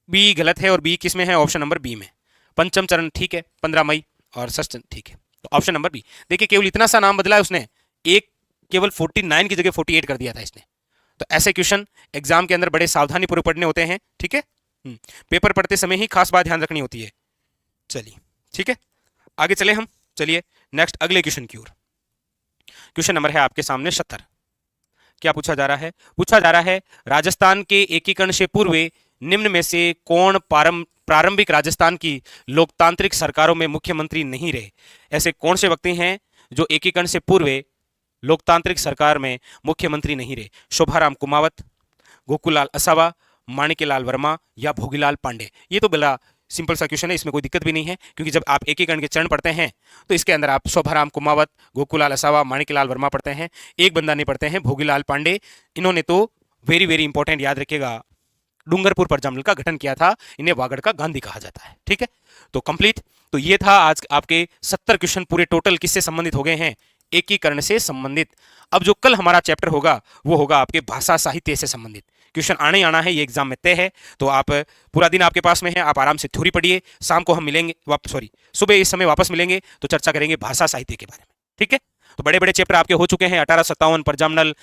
बी गलत है, और बी किस में है? ऑप्शन नंबर बी में। पंचम चरण ठीक है 15 मई, और षष्ठ ठीक है। तो ऑप्शन नंबर बी। देखिए केवल इतना सा नाम बदला है उसने, एक केवल 49 की जगह 48 कर दिया था इसने। तो ऐसे क्वेश्चन एग्जाम के अंदर बड़े सावधानी पूर्वक पढ़ने होते हैं, ठीक है। पेपर पढ़ते समय ही खास बात ध्यान रखनी होती है। चलिए ठीक है, आगे चले हम। चलिए नेक्स्ट अगले क्वेश्चन की ओर। क्वेश्चन नंबर है आपके सामने 70। क्या पूछा जा रहा है? पूछा जा रहा है राजस्थान के एकीकरण से पूर्व निम्न में से कौन प्रारंभिक राजस्थान की लोकतांत्रिक सरकारों में मुख्यमंत्री नहीं रहे? ऐसे कौन से व्यक्ति हैं जो एकीकरण से पूर्व लोकतांत्रिक सरकार में मुख्यमंत्री नहीं रहे? शोभाराम कुमावत, गोकुलाल असावा, माणिक्यलाल वर्मा या भोगीलाल पांडे? ये तो बड़ा सिंपल सा क्वेश्चन है, इसमें कोई दिक्कत भी नहीं है, क्योंकि जब आप एकीकरण के चरण पढ़ते हैं तो इसके अंदर आप शोभाराम कुमावत, गोकुलाल असावा, माणिक्यलाल वर्मा पढ़ते हैं, एक बंदा नहीं पढ़ते हैं, भोगीलाल पांडे। इन्होंने तो वेरी वेरी इंपॉर्टेंट याद रखिएगा, डूंगरपुर प्रजामंडल का गठन किया था। इन्हें वागड़ का गांधी कहा जाता है, ठीक है। तो कंप्लीट, तो ये था आज आपके 70 क्वेश्चन पूरे टोटल किससे संबंधित हो गए हैं? एकीकरण से संबंधित। अब जो कल हमारा चैप्टर होगा वो होगा आपके भाषा साहित्य से संबंधित। क्वेश्चन आने ही आना है, ये एग्जाम में तय है। तो आप पूरा दिन आपके पास में है, आप आराम से थ्योरी पढ़िए। शाम को हम मिलेंगे, सुबह इस समय वापस मिलेंगे तो चर्चा करेंगे भाषा साहित्य के बारे में, ठीक है। तो बड़े बड़े चैप्टर आपके हो चुके हैं, 1857 प्रजामंडल,